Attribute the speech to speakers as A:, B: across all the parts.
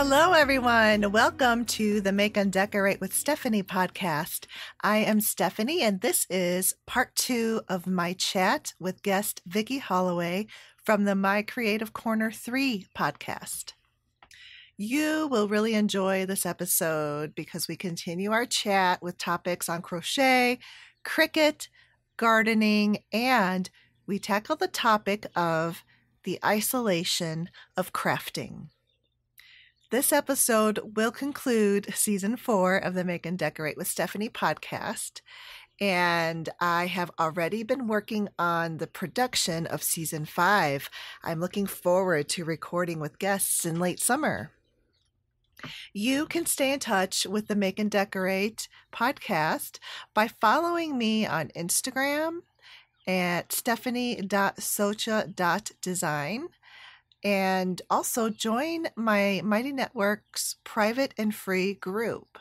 A: Hello, everyone. Welcome to the Make and Decorate with Stephanie podcast. I am Stephanie, and this is part 2 of my chat with guest Vicki Holloway from the My Creative Corner 3 podcast. You will really enjoy this episode because we continue our chat with topics on crochet, Cricut, gardening, and we tackle the topic of the isolation of crafting. This episode will conclude season 4 of the Make and Decorate with Stephanie podcast, and I have already been working on the production of season 5. I'm looking forward to recording with guests in late summer. You can stay in touch with the Make and Decorate podcast by following me on Instagram at stephanie.socha.design. And also join my Mighty Network's private and free group.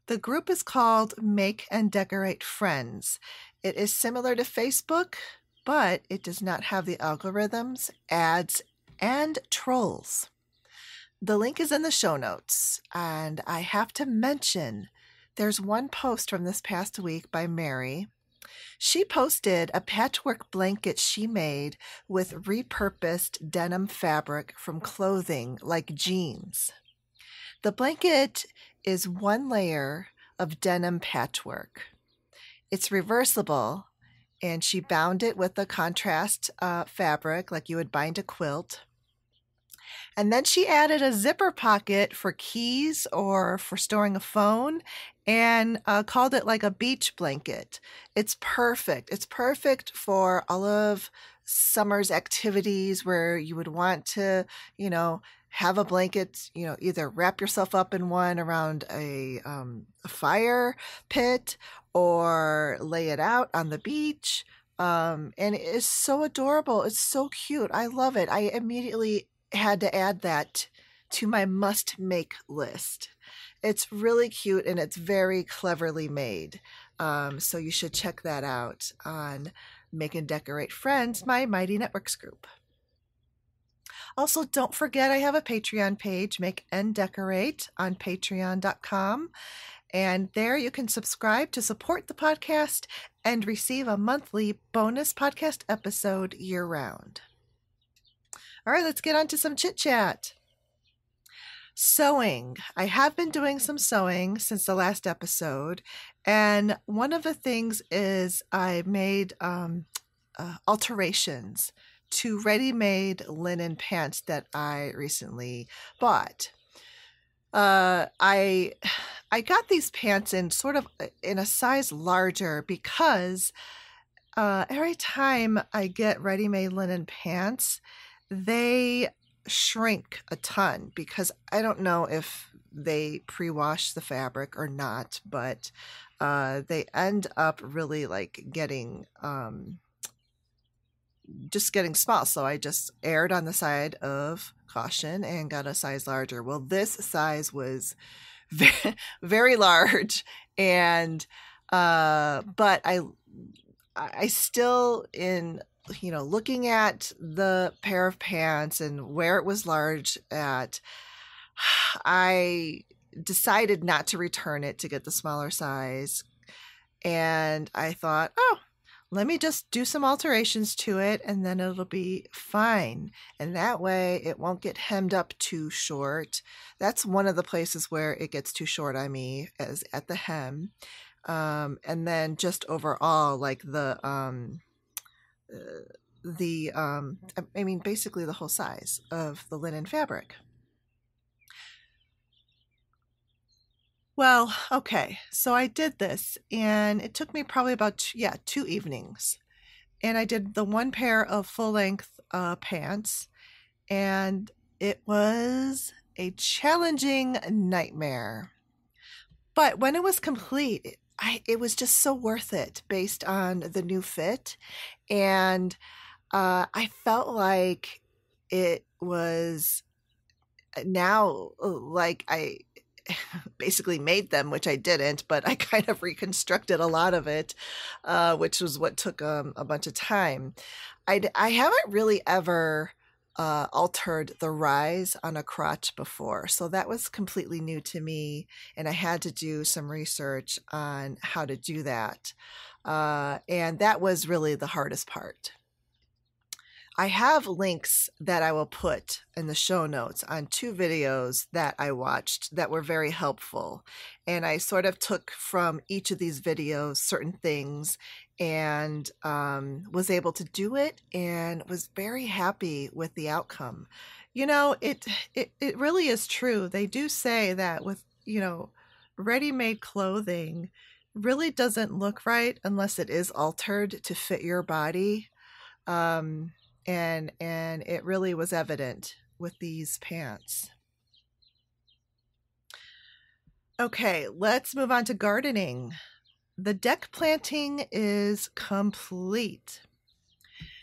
A: The group is called Make and Decorate Friends. It is similar to Facebook, but it does not have the algorithms, ads, and trolls. The link is in the show notes, and I have to mention there's one post from this past week by Mary. She posted a patchwork blanket she made with repurposed denim fabric from clothing like jeans. The blanket is one layer of denim patchwork. It's reversible, and she bound it with a contrast fabric like you would bind a quilt. And then she added a zipper pocket for keys or for storing a phone and called it like a beach blanket. It's perfect. It's perfect for all of summer's activities where you would want to, have a blanket, either wrap yourself up in one around a fire pit or lay it out on the beach. And it is so adorable. It's so cute. I love it. I immediately had to add that to my must-make list. It's really cute and it's very cleverly made. So you should check that out on Make and Decorate Friends, my Mighty Networks group. Also, don't forget I have a Patreon page, Make and Decorate, on patreon.com. And there you can subscribe to support the podcast and receive a monthly bonus podcast episode year-round. All right, let's get on to some chit chat. Sewing. I have been doing some sewing since the last episode, and one of the things is I made alterations to ready-made linen pants that I recently bought. I got these pants in sort of in a size larger because every time I get ready-made linen pants, they shrink a ton because I don't know if they pre-wash the fabric or not, but they end up really like getting small. So I just erred on the side of caution and got a size larger. Well, this size was very, very large, and but I still looking at the pair of pants and where it was large at, I decided not to return it to get the smaller size. And I thought, let me just do some alterations to it and then it'll be fine. And that way it won't get hemmed up too short. That's one of the places where it gets too short on me, as at the hem. And then just overall, like basically the whole size of the linen fabric. Well, okay, so I did this and it took me probably about 2 evenings. And I did the one pair of full-length pants, and it was a challenging nightmare. But when it was complete, it was just so worth it based on the new fit. And I felt like it was now like I basically made them, which I didn't, but I kind of reconstructed a lot of it, which was what took a bunch of time. I haven't really ever altered the rise on a crotch before. So that was completely new to me, and I had to do some research on how to do that. And that was really the hardest part. I have links that I will put in the show notes on 2 videos that I watched that were very helpful. And I sort of took from each of these videos certain things and was able to do it and was very happy with the outcome. You know, it really is true. They do say that with, you know, ready-made clothing really doesn't look right unless it is altered to fit your body. And it really was evident with these pants. Okay, let's move on to gardening. The deck planting is complete.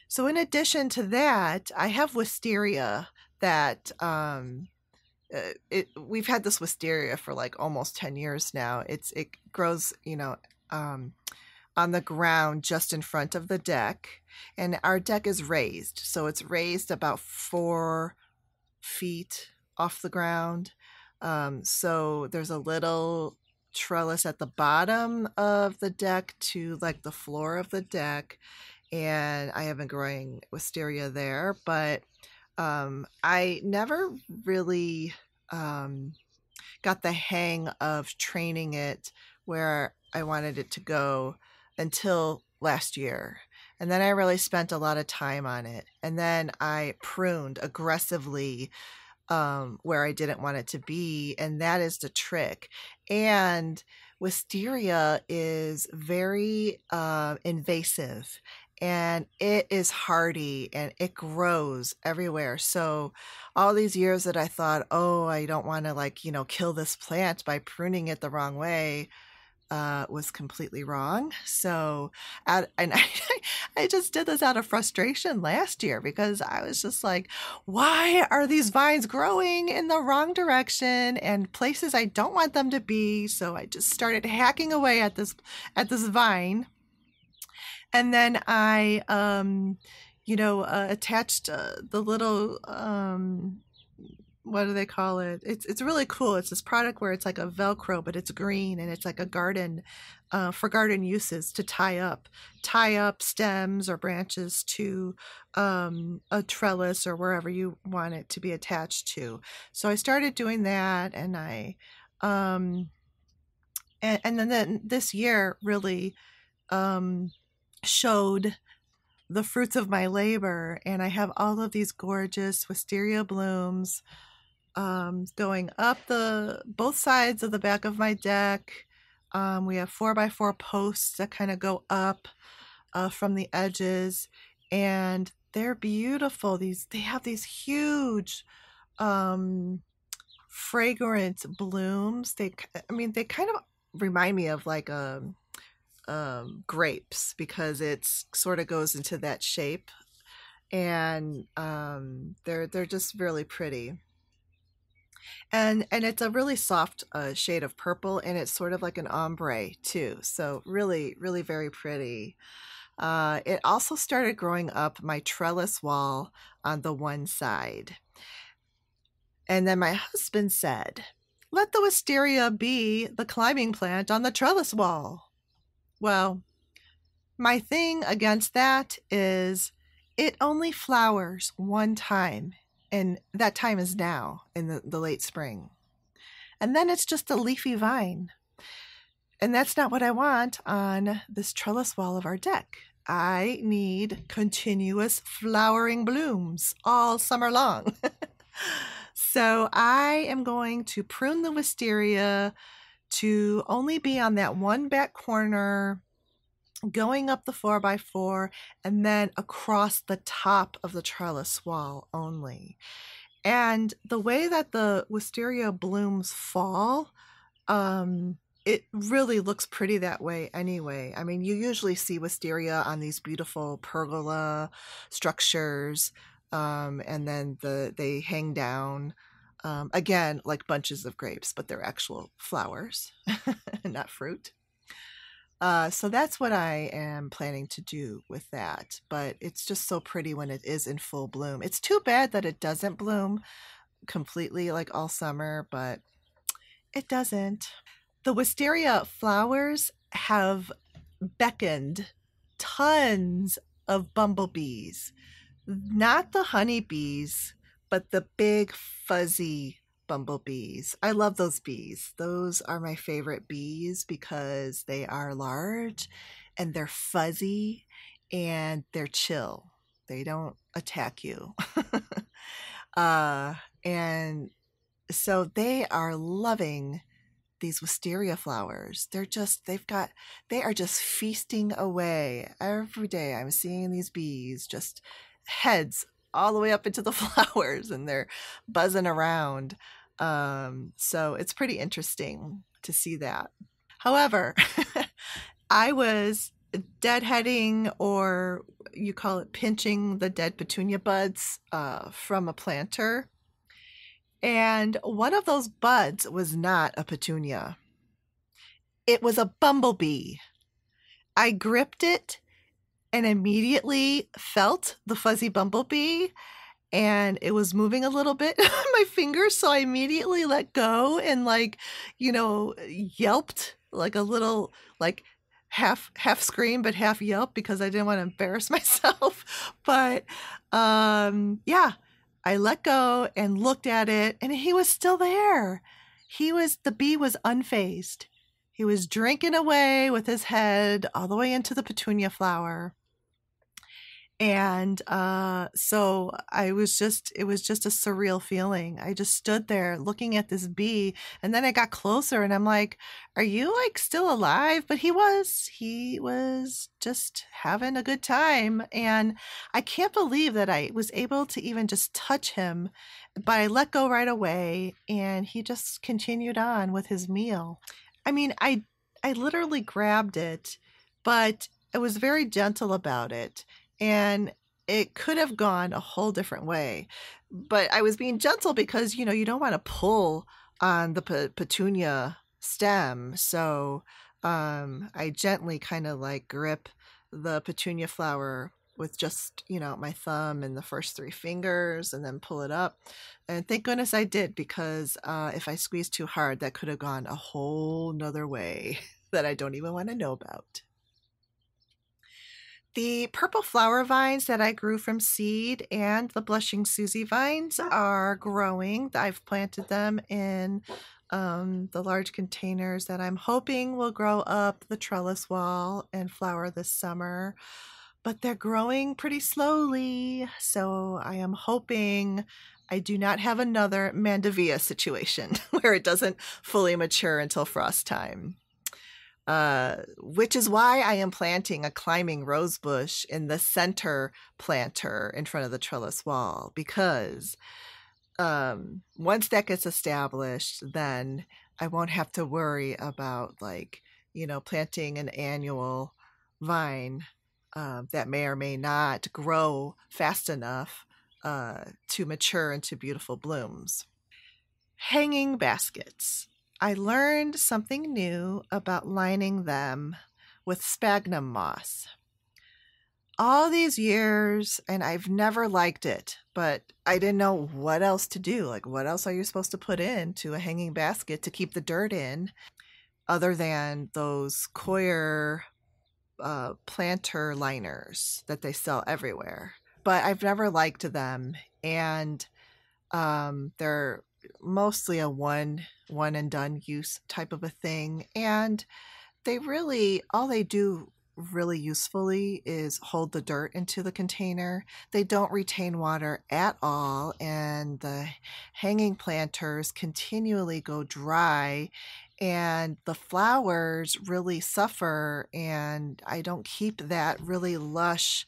A: So in addition to that, I have wisteria that we've had this wisteria for like almost 10 years now. It grows, you know, on the ground just in front of the deck, and our deck is raised, so it's raised about 4 feet off the ground. So there's a little trellis at the bottom of the deck to like the floor of the deck, and I have been growing wisteria there, but I never really got the hang of training it where I wanted it to go until last year. And then I really spent a lot of time on it. And then I pruned aggressively where I didn't want it to be. And that is the trick. And wisteria is very invasive, and it is hardy and it grows everywhere. So all these years that I thought, oh, I don't want to like, you know, kill this plant by pruning it the wrong way, was completely wrong. So, and I just did this out of frustration last year because I was just like, why are these vines growing in the wrong direction and places I don't want them to be? So I just started hacking away at this vine. And then I, attached the little, what do they call it? It's really cool. It's this product where it's like a Velcro, but it's green, and it's like a garden, for garden uses, to tie up stems or branches to a trellis or wherever you want it to be attached to. So I started doing that, and and then this year really showed the fruits of my labor, and I have all of these gorgeous wisteria blooms going up both sides of the back of my deck. We have 4x4 posts that kind of go up from the edges, and they're beautiful. They have these huge fragrant blooms. They kind of remind me of like grapes, because it's sort of goes into that shape, and they're just really pretty. And it's a really soft shade of purple, and it's sort of like an ombre too. So really, really very pretty. It also started growing up my trellis wall on the one side. And then my husband said, let the wisteria be the climbing plant on the trellis wall. Well, my thing against that is it only flowers one time, and that time is now in the late spring. And then it's just a leafy vine. And that's not what I want on this trellis wall of our deck. I need continuous flowering blooms all summer long. So I am going to prune the wisteria to only be on that one back corner, going up the 4x4, and then across the top of the trellis wall only. And the way that the wisteria blooms fall, it really looks pretty that way anyway. I mean, you usually see wisteria on these beautiful pergola structures, and then they hang down, again, like bunches of grapes, but they're actual flowers, not fruit. So that's what I am planning to do with that. But it's just so pretty when it is in full bloom. It's too bad that it doesn't bloom completely like all summer, but it doesn't. The wisteria flowers have beckoned tons of bumblebees. Not the honeybees, but the big fuzzy bumblebees. I love those bees. Those are my favorite bees because they are large and they're fuzzy and they're chill. They don't attack you. And so they are loving these wisteria flowers. They are just feasting away. Every day I'm seeing these bees just heads all the way up into the flowers and they're buzzing around. So it's pretty interesting to see that. However, I was deadheading, or you call it pinching, the dead petunia buds from a planter. And one of those buds was not a petunia. It was a bumblebee. I gripped it and immediately felt the fuzzy bumblebee, and it was moving a little bit on my fingers, so I immediately let go and yelped like a little half scream but half yelp because I didn't want to embarrass myself. But yeah, I let go and looked at it, and he was still there. The bee was unfazed. He was drinking away with his head all the way into the petunia flower. And so it was just a surreal feeling. I just stood there looking at this bee, and then I got closer and I'm like, are you still alive? But he was just having a good time. And I can't believe that I was able to even just touch him, but I let go right away and he just continued on with his meal. I mean, I literally grabbed it, but I was very gentle about it. And it could have gone a whole different way. But I was being gentle because, you don't want to pull on the petunia stem. So I gently kind of grip the petunia flower with just, my thumb and the first 3 fingers and then pull it up. And thank goodness I did, because if I squeezed too hard, that could have gone a whole nother way that I don't even want to know about. The purple flower vines that I grew from seed and the blushing Susie vines are growing. I've planted them in the large containers that I'm hoping will grow up the trellis wall and flower this summer. But they're growing pretty slowly, so I am hoping I do not have another Mandevilla situation where it doesn't fully mature until frost time. Which is why I am planting a climbing rose bush in the center planter in front of the trellis wall, because once that gets established, then I won't have to worry about planting an annual vine that may or may not grow fast enough to mature into beautiful blooms. Hanging baskets. I learned something new about lining them with sphagnum moss. All these years, and I've never liked it, but I didn't know what else to do. What else are you supposed to put into a hanging basket to keep the dirt in, other than those Coir planter liners that they sell everywhere? But I've never liked them, and they're mostly a one and done use type of a thing, and all they do really usefully is hold the dirt into the container. They don't retain water at all, and the hanging planters continually go dry, and the flowers really suffer, and I don't keep that really lush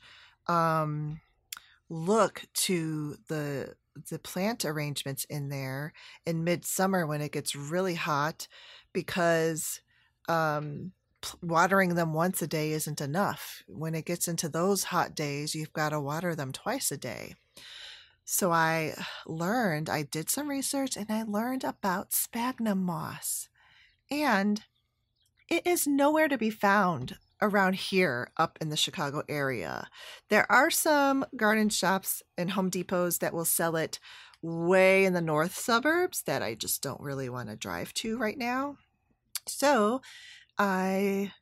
A: look to the plant arrangements in there in midsummer when it gets really hot, because watering them once a day isn't enough. When it gets into those hot days, you've got to water them twice a day. So I did some research, and I learned about sphagnum moss. And It is nowhere to be found around here up in the Chicago area. There are some garden shops and Home Depots that will sell it way in the north suburbs that I just don't really want to drive to right now. So I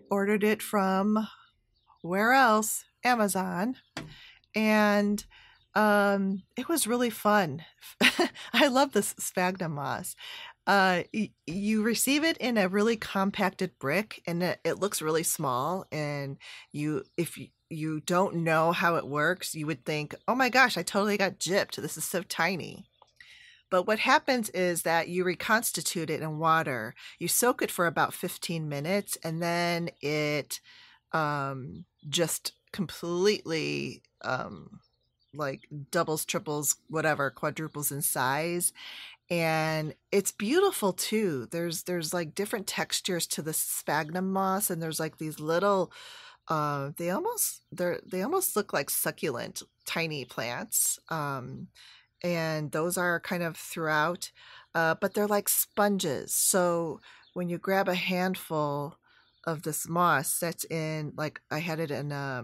A: ordered it from where else? Amazon. And it was really fun. I love this sphagnum moss. You receive it in a really compacted brick, and it looks really small. And if you don't know how it works, you would think, oh my gosh, I totally got gypped. This is so tiny. But what happens is that you reconstitute it in water. You soak it for about 15 minutes, and then it just completely like doubles, triples, whatever, quadruples in size. And it's beautiful too. There's like different textures to the sphagnum moss, and there's like these little they almost look like succulent tiny plants. And those are kind of throughout, but they're like sponges. So when you grab a handful of this moss that's in, like I had it in a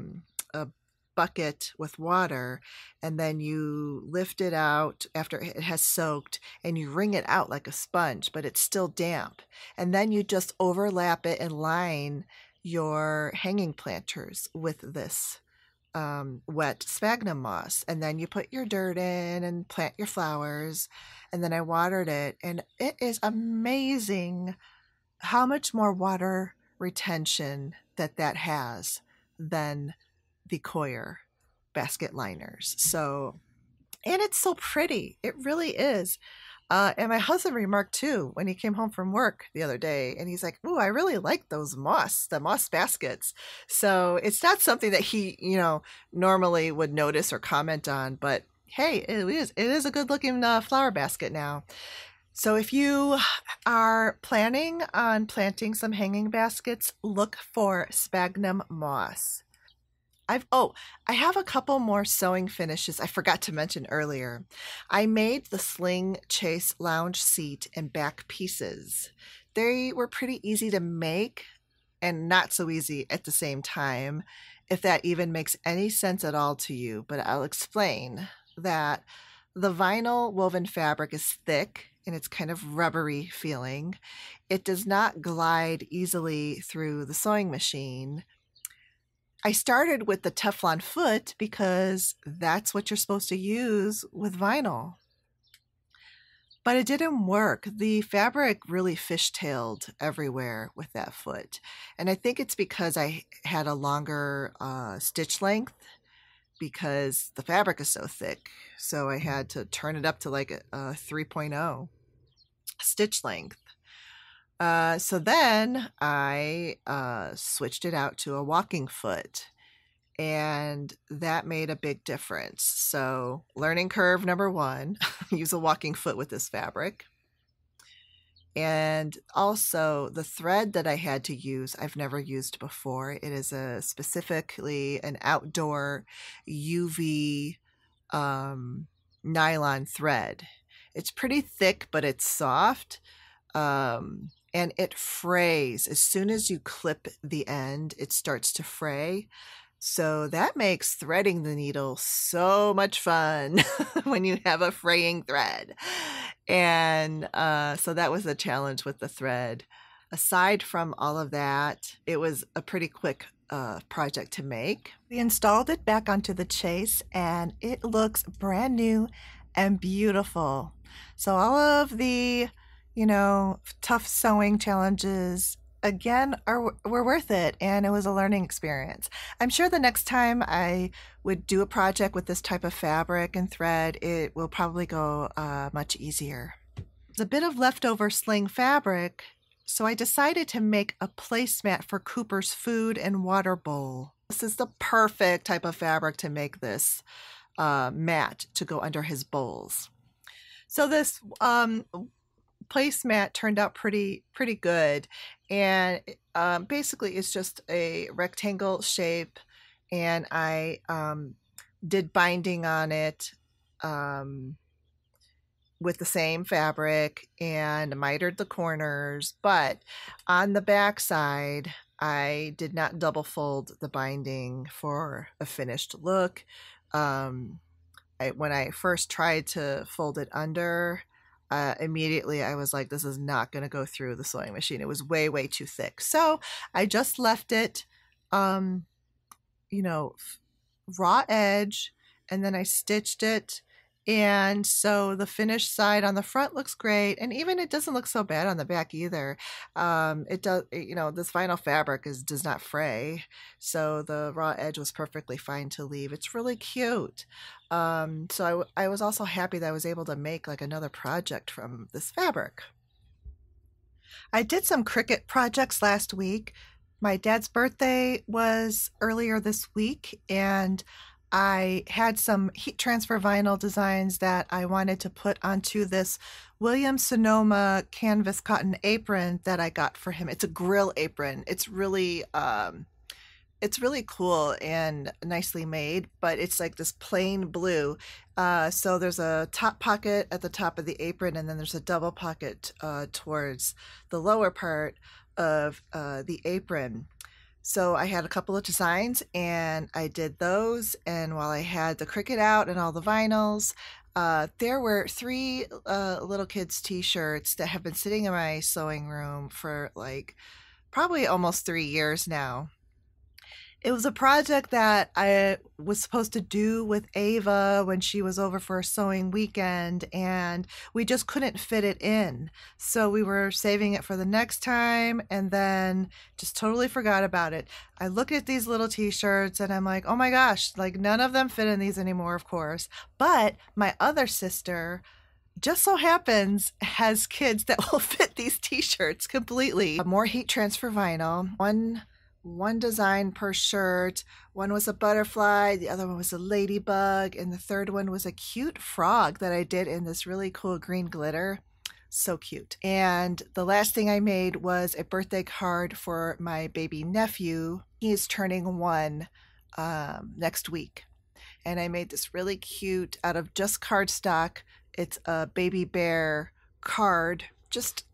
A: bucket with water, and then you lift it out after it has soaked and you wring it out like a sponge, but it's still damp. And then you just overlap it and line your hanging planters with this wet sphagnum moss, and then you put your dirt in and plant your flowers. And then I watered it, and it is amazing how much more water retention that has than the coir basket liners. So, and it's so pretty, it really is. And my husband remarked too when he came home from work the other day, and he's like, "Ooh, I really like the moss baskets." So it's not something that he, normally would notice or comment on, but hey, it is a good looking flower basket now. So if you are planning on planting some hanging baskets, look for sphagnum moss. I have a couple more sewing finishes I forgot to mention earlier. I made the Sling chaise lounge seat and back pieces. They were pretty easy to make and not so easy at the same time, if that even makes any sense at all to you, but I'll explain that the vinyl woven fabric is thick and it's kind of rubbery feeling. It does not glide easily through the sewing machine. I started with the Teflon foot because that's what you're supposed to use with vinyl. But it didn't work. The fabric really fishtailed everywhere with that foot. And I think it's because I had a longer stitch length, because the fabric is so thick. So I had to turn it up to like a 3.0 stitch length. So then I switched it out to a walking foot, and that made a big difference. So learning curve number 1, use a walking foot with this fabric. And also the thread that I had to use, I've never used before. It is specifically an outdoor UV nylon thread. It's pretty thick, but it's soft. And it frays. As soon as you clip the end, it starts to fray. So that makes threading the needle so much fun when you have a fraying thread. And so that was a challenge with the thread. Aside from all of that, it was a pretty quick project to make. We installed it back onto the chaise, and it looks brand new and beautiful. So all of the tough sewing challenges, again, were worth it, and it was a learning experience. I'm sure the next time I would do a project with this type of fabric and thread, it will probably go much easier. There's a bit of leftover Sling fabric, so I decided to make a placemat for Cooper's food and water bowl. This is the perfect type of fabric to make this mat to go under his bowls. So this placemat turned out pretty good, and basically it's just a rectangle shape, and I did binding on it, with the same fabric and mitered the corners, but on the back side, I did not double fold the binding for a finished look. When I first tried to fold it under, immediately I was like, this is not going to go through the sewing machine. It was way, way too thick. So I just left it, raw edge, and then I stitched it. And so the finished side on the front looks great, and even it doesn't look so bad on the back either. It does, this vinyl fabric does not fray, so the raw edge was perfectly fine to leave. It's really cute. So I was also happy that I was able to make like another project from this fabric. I did some Cricut projects last week. My dad's birthday was earlier this week, and I had some heat transfer vinyl designs that I wanted to put onto this Williams-Sonoma canvas cotton apron that I got for him. It's a grill apron. It's really cool and nicely made, but it's like this plain blue. So there's a top pocket at the top of the apron, and then there's a double pocket towards the lower part of the apron. So I had a couple of designs and I did those, and while I had the Cricut out and all the vinyls, there were 3 little kids t-shirts that have been sitting in my sewing room for like probably almost 3 years now. It was a project that I was supposed to do with Ava when she was over for a sewing weekend, and we just couldn't fit it in. So we were saving it for the next time and then just totally forgot about it. I look at these little t-shirts and I'm like, oh my gosh, like none of them fit in these anymore, of course. But my other sister just so happens has kids that will fit these t-shirts completely. More heat transfer vinyl, one design per shirt. One was a butterfly, the other one was a ladybug, and the third one was a cute frog that I did in this really cool green glitter. So cute. And the last thing I made was a birthday card for my baby nephew. He is turning 1 next week. And I made this really cute out of just cardstock. It's a baby bear card, just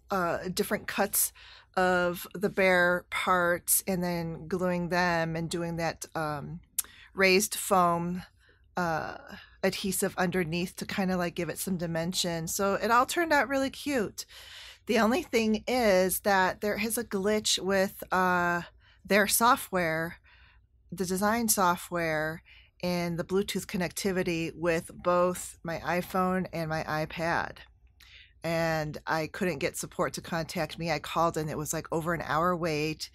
A: different cuts of the bear parts and then gluing them and doing that raised foam adhesive underneath to kind of like give it some dimension. So it all turned out really cute. The only thing is that there is a glitch with their software, the design software, and the Bluetooth connectivity with both my iPhone and my iPad. And I couldn't get support to contact me. I called and it was like over an hour wait.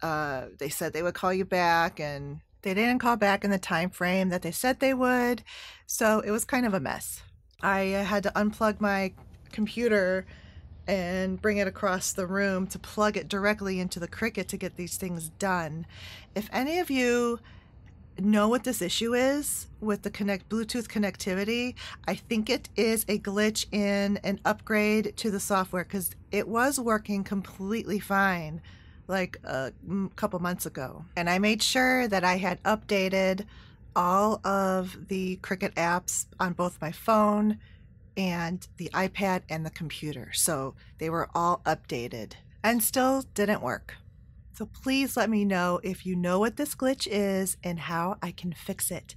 A: They said they would call you back, and they didn't call back in the time frame that they said they would. So it was kind of a mess. I had to unplug my computer and bring it across the room to plug it directly into the Cricut to get these things done. If any of you know what this issue is with the Bluetooth connectivity, I think it is a glitch in an upgrade to the software, because it was working completely fine like a couple months ago. And I made sure that I had updated all of the Cricut apps on both my phone and the iPad and the computer. So they were all updated and still didn't work. So please let me know if you know what this glitch is and how I can fix it,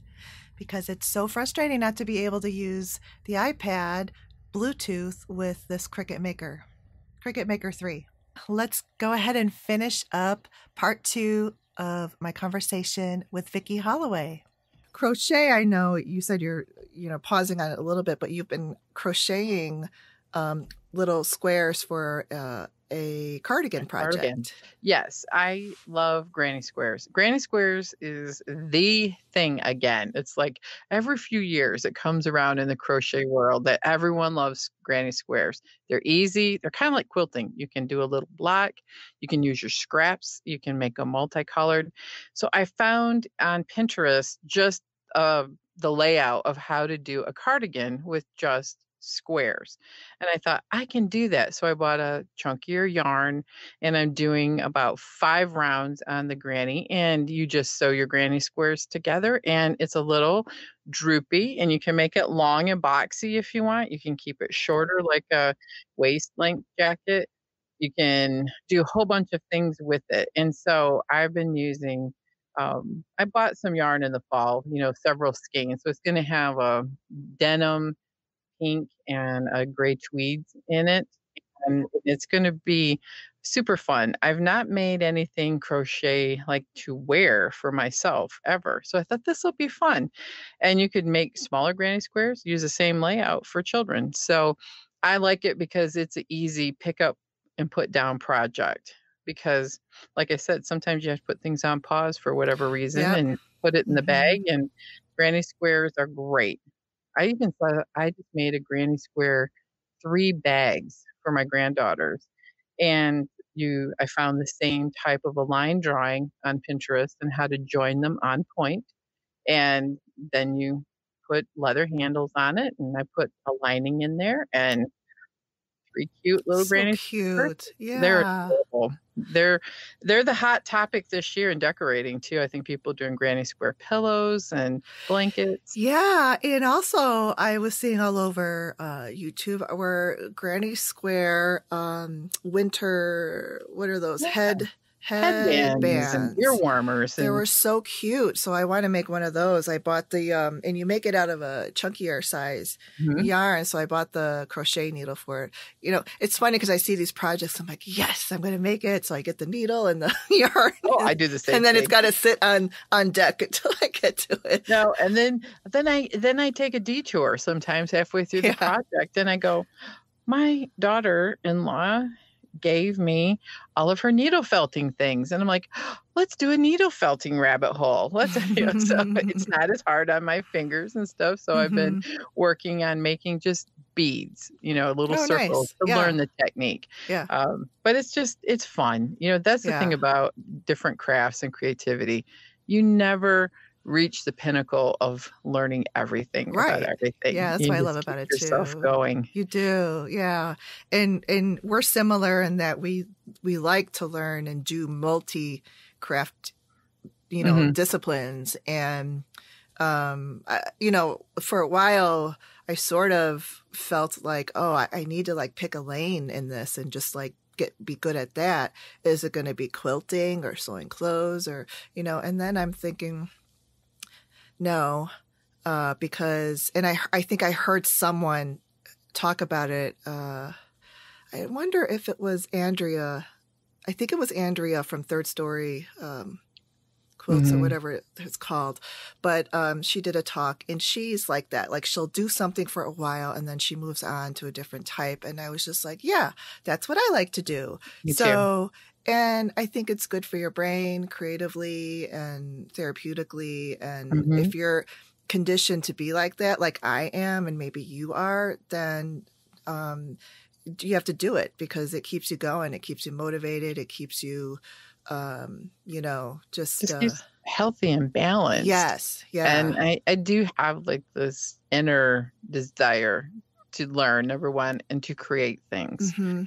A: because it's so frustrating not to be able to use the iPad Bluetooth with this Cricut Maker 3. Let's go ahead and finish up part 2 of my conversation with Vicki Holloway. Crochet, I know you said you're pausing on it a little bit, but you've been crocheting little squares for a cardigan project. Cardigan.
B: Yes, I love granny squares. Granny squares is the thing again. It's like every few years it comes around in the crochet world that everyone loves granny squares. They're easy. They're kind of like quilting. You can do a little block. You can use your scraps. You can make them multicolored. So I found on Pinterest just the layout of how to do a cardigan with just squares. And I thought, I can do that. So I bought a chunkier yarn and I'm doing about 5 rounds on the granny. And you just sew your granny squares together and it's a little droopy and you can make it long and boxy if you want. You can keep it shorter like a waist length jacket. You can do a whole bunch of things with it. And so I've been using I bought some yarn in the fall, several skeins. So it's going to have a denim pink and a gray tweeds in it, and it's gonna be super fun. I've not made anything crochet, like, to wear for myself ever, so I thought this will be fun, and you could make smaller granny squares, use the same layout for children, so I like it because it's an easy pick up and put down project, because, like I said, sometimes you have to put things on pause for whatever reason
A: Yep.
B: and put it in the bag,
A: Mhm.
B: and granny squares are great. I even thought I just made a granny square 3 bags for my granddaughters, and I found the same type of a line drawing on Pinterest and how to join them on point, and then you put leather handles on it, and I put a lining in there and 3 cute little
A: So
B: granny squares.
A: cute.
B: They're
A: Yeah.
B: adorable. They're the hot topic this year in decorating too. I think people doing granny square pillows and blankets.
A: Yeah, and also I was seeing all over YouTube where Granny Square winter, what are those,
B: Yeah. Headbands and ear
A: headbands.
B: warmers
A: They were
B: and
A: so cute. So I want to make one of those. I bought the and you make it out of a chunkier size
B: mhm.
A: yarn, so I bought the crochet needle for it. It's funny because I see these projects, I'm like, yes, I'm going to make it. So I get the needle and the yarn.
B: Oh, I do the same
A: And then it's
B: thing.
A: got to sit on deck until I get to it.
B: No, and then I take a detour sometimes halfway through the
A: Yeah.
B: project and I go, "My daughter-in-law gave me all of her needle felting things." And I'm like, "Let's do a needle felting rabbit hole." So it's not as hard on my fingers and stuff. So I've been
A: Mhm.
B: working on making just beads, little
A: Oh,
B: circles
A: nice.
B: to
A: Yeah.
B: learn the technique.
A: Yeah.
B: But it's fun. That's the thing
A: Yeah.
B: about different crafts and creativity. You never reach the pinnacle of learning everything about
A: Right.
B: everything.
A: Yeah, that's
B: You
A: what I love
B: just keep
A: about it
B: yourself
A: too.
B: going.
A: You do. Yeah. And we're similar in that we like to learn and do multi-craft,
B: Mhm.
A: disciplines. And for a while I sort of felt like, oh, I need to like pick a lane in this and just like be good at that. Is it going to be quilting or sewing clothes or, and then I'm thinking, no, because, and I think I heard someone talk about it. I wonder if it was Andrea. I think it was Andrea from Third Story Quilts or
B: Mhm.
A: whatever it's called. But she did a talk and she's like that. Like she'll do something for a while and then she moves on to a different type. And I was just like, yeah, that's what I like to do.
B: Me too.
A: So, and I think it's good for your brain creatively and therapeutically. And
B: Mhm.
A: if you're conditioned to be like that, like I am, and maybe you are, then you have to do it because it keeps you going. It keeps you motivated. It keeps you, just
B: keeps healthy and balanced.
A: yes. Yeah.
B: And I do have like this inner desire to learn, number one, and to create things.
A: Mm-hmm.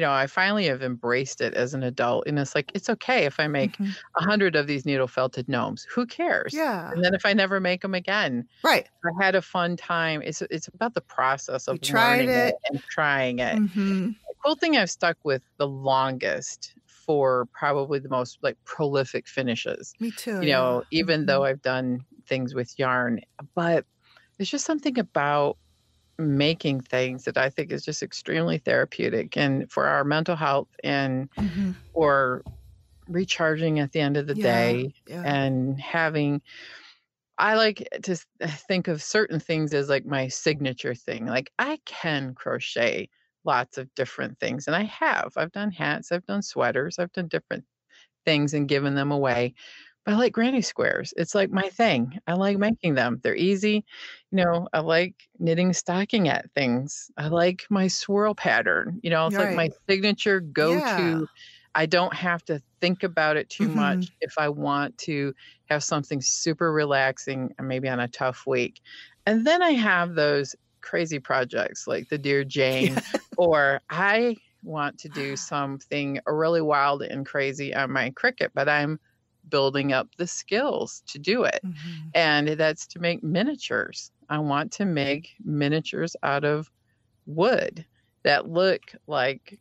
B: I finally have embraced it as an adult. And it's like, it's okay if I make
A: Mm-hmm.
B: 100 of these needle felted gnomes. Who cares?
A: Yeah.
B: And then if I never make them again,
A: Right.
B: I had a fun time. It's about the process of
A: You tried
B: learning
A: it.
B: and trying it.
A: Mm-hmm.
B: Quilting I've stuck with the longest for probably the most like prolific finishes.
A: Me too. Yeah.
B: Even though I've done things with yarn, but there's just something about making things that I think is just extremely therapeutic and for our mental health and
A: Mm-hmm.
B: or recharging at the end of the day
A: Yeah.
B: and I like to think of certain things as like my signature thing. Like I can crochet lots of different things and I've done hats, I've done sweaters, I've done different things and given them away. But I like granny squares. It's like my thing. I like making them. They're easy. I like knitting stockingette things. I like my swirl pattern. It's like my
A: Right.
B: signature go-to.
A: Yeah.
B: I don't have to think about it too
A: Mm-hmm.
B: much if I want to have something super relaxing and maybe on a tough week. And then I have those crazy projects like the Dear Jane, or I want to do something really wild and crazy on my Cricut, but I'm building up the skills to do it.
A: Mhm.
B: And that's to make miniatures. I want to make miniatures out of wood that look like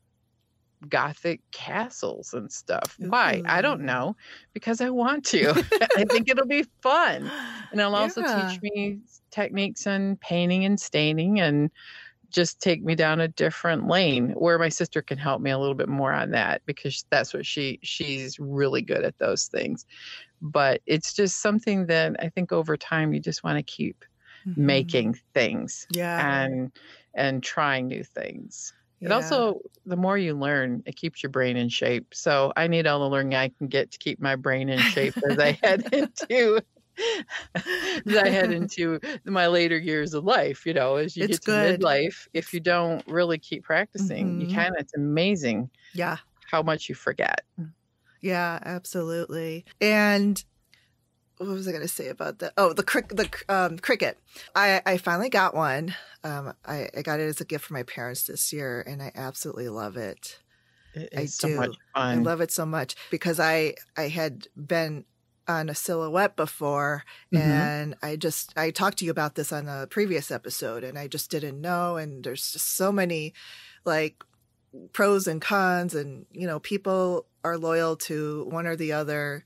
B: Gothic castles and stuff. Why? I don't
A: Ooh.
B: know, because I want to. I think it'll be fun. And it'll also
A: Yeah.
B: teach me techniques on painting and staining and just take me down a different lane where my sister can help me a little bit more on that, because that's what she's really good at those things. But it's just something that I think over time you just want to keep
A: Mhm.
B: making things
A: Yeah.
B: and trying new things. It
A: Yeah.
B: also, the more you learn, it keeps your brain in shape. So I need all the learning I can get to keep my brain in shape as I head into my later years of life. You know, as you
A: It's
B: get to
A: good.
B: midlife, if you don't really keep practicing, you
A: Mhm.
B: it's amazing
A: Yeah.
B: how much you forget.
A: Yeah, absolutely. And what was I going to say about that? Oh, the Cricut. I finally got one. I got it as a gift for my parents this year, and I absolutely love it.
B: It
A: I
B: is so much
A: do.
B: fun.
A: I love it so much because I had been on a silhouette before, and I talked to you about this on a previous episode, and I just didn't know. And there's just so many like pros and cons, and people are loyal to one or the other.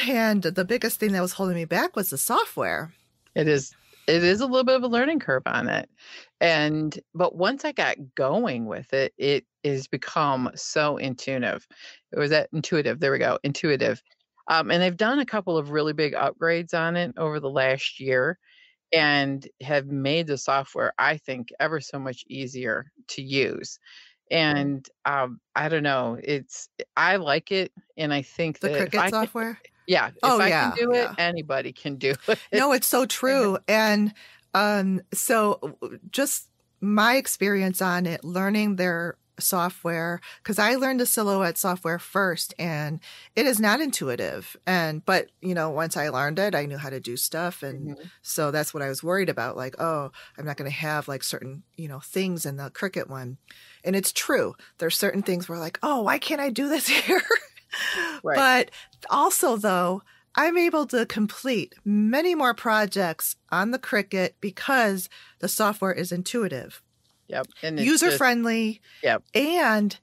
A: And the biggest thing that was holding me back was the software.
B: It is a little bit of a learning curve on it. But once I got going with it, it has become so intuitive. It was that intuitive. There we go. Intuitive. And they've done a couple of really big upgrades on it over the last year and have made the software, I think, ever so much easier to use. And I don't know, I like it. And I think
A: The
B: that
A: Cricut software?
B: if
A: Oh,
B: I can
A: yeah,
B: do it,
A: yeah.
B: anybody can do it.
A: No, it's so true. And so just my experience on it, learning their software, because I learned the Silhouette software first, and it is not intuitive. But once I learned it, I knew how to do stuff. And so that's what I was worried about. Like, oh, I'm not going to have like certain, things in the Cricut one. And it's true. There's certain things where like, oh, why can't I do this here?
B: Right.
A: But also, though, I'm able to complete many more projects on the Cricut because the software is intuitive.
B: Yep. And
A: user-friendly.
B: Yep.
A: And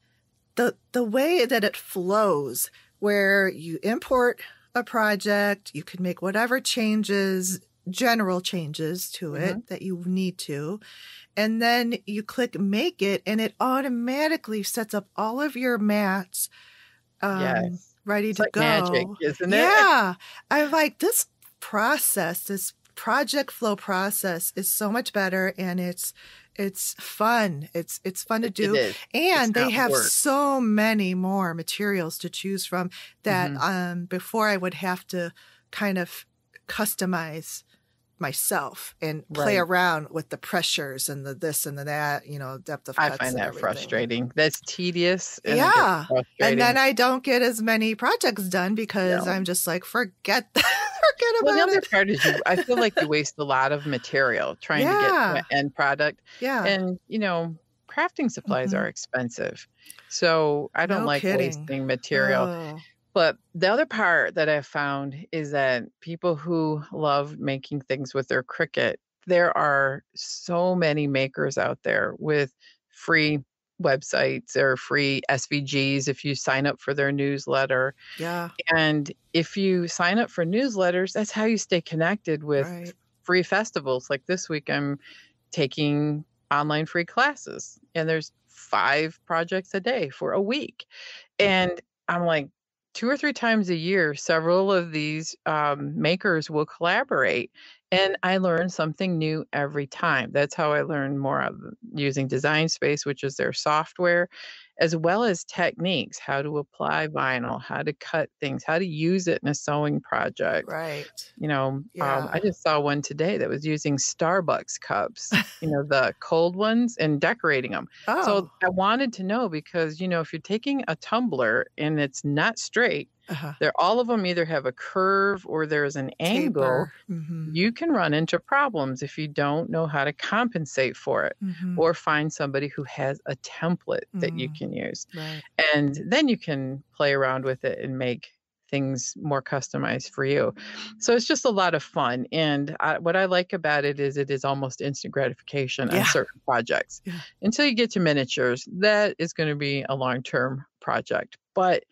A: the way that it flows, where you import a project, you can make whatever changes, general changes to it that you need to. And then you click make it, and it automatically sets up all of your mats
B: yes.
A: ready
B: It's
A: to
B: like
A: go.
B: magic, isn't it?
A: Yeah. I'm like, this process, this project flow process is so much better, and it's fun. It's fun to do.
B: It is.
A: And
B: It's
A: they
B: not
A: have
B: work.
A: so many more materials to choose from that before I would have to kind of customize myself and play around with the pressures and the this and the that, depth of cuts.
B: I find that
A: everything.
B: frustrating. That's tedious. And
A: yeah.
B: frustrating.
A: And then I don't get as many projects done because I'm just like, forget that. Forget about
B: the other
A: it.
B: part is I feel like you waste a lot of material trying to get to an end product.
A: Yeah.
B: And, crafting supplies are expensive. So I don't like wasting material.
A: Oh.
B: But the other part that I found is that people who love making things with their Cricut, there are so many makers out there with free websites or free SVGs if you sign up for their newsletter.
A: Yeah.
B: And if you sign up for newsletters, that's how you stay connected with free festivals. Like this week, I'm taking online free classes, and there's 5 projects a day for a week. And I'm like, 2 or 3 times a year, several of these makers will collaborate, and I learn something new every time. That's how I learn more of using Design Space, which is their software, as well as techniques, how to apply vinyl, how to cut things, how to use it in a sewing project.
A: Right.
B: I just saw one today that was using Starbucks cups, the cold ones, and decorating them.
A: Oh.
B: So I wanted to know because, if you're taking a tumbler and it's not straight, All of them either have a curve or there's an angle.
A: Taper.
B: You can run into problems if you don't know how to compensate for it or find somebody who has a template that you can use.
A: Right.
B: And then you can play around with it and make things more customized for you. So it's just a lot of fun. And what I like about it is almost instant gratification on certain projects. Until you get to miniatures, that is going to be a long-term project. But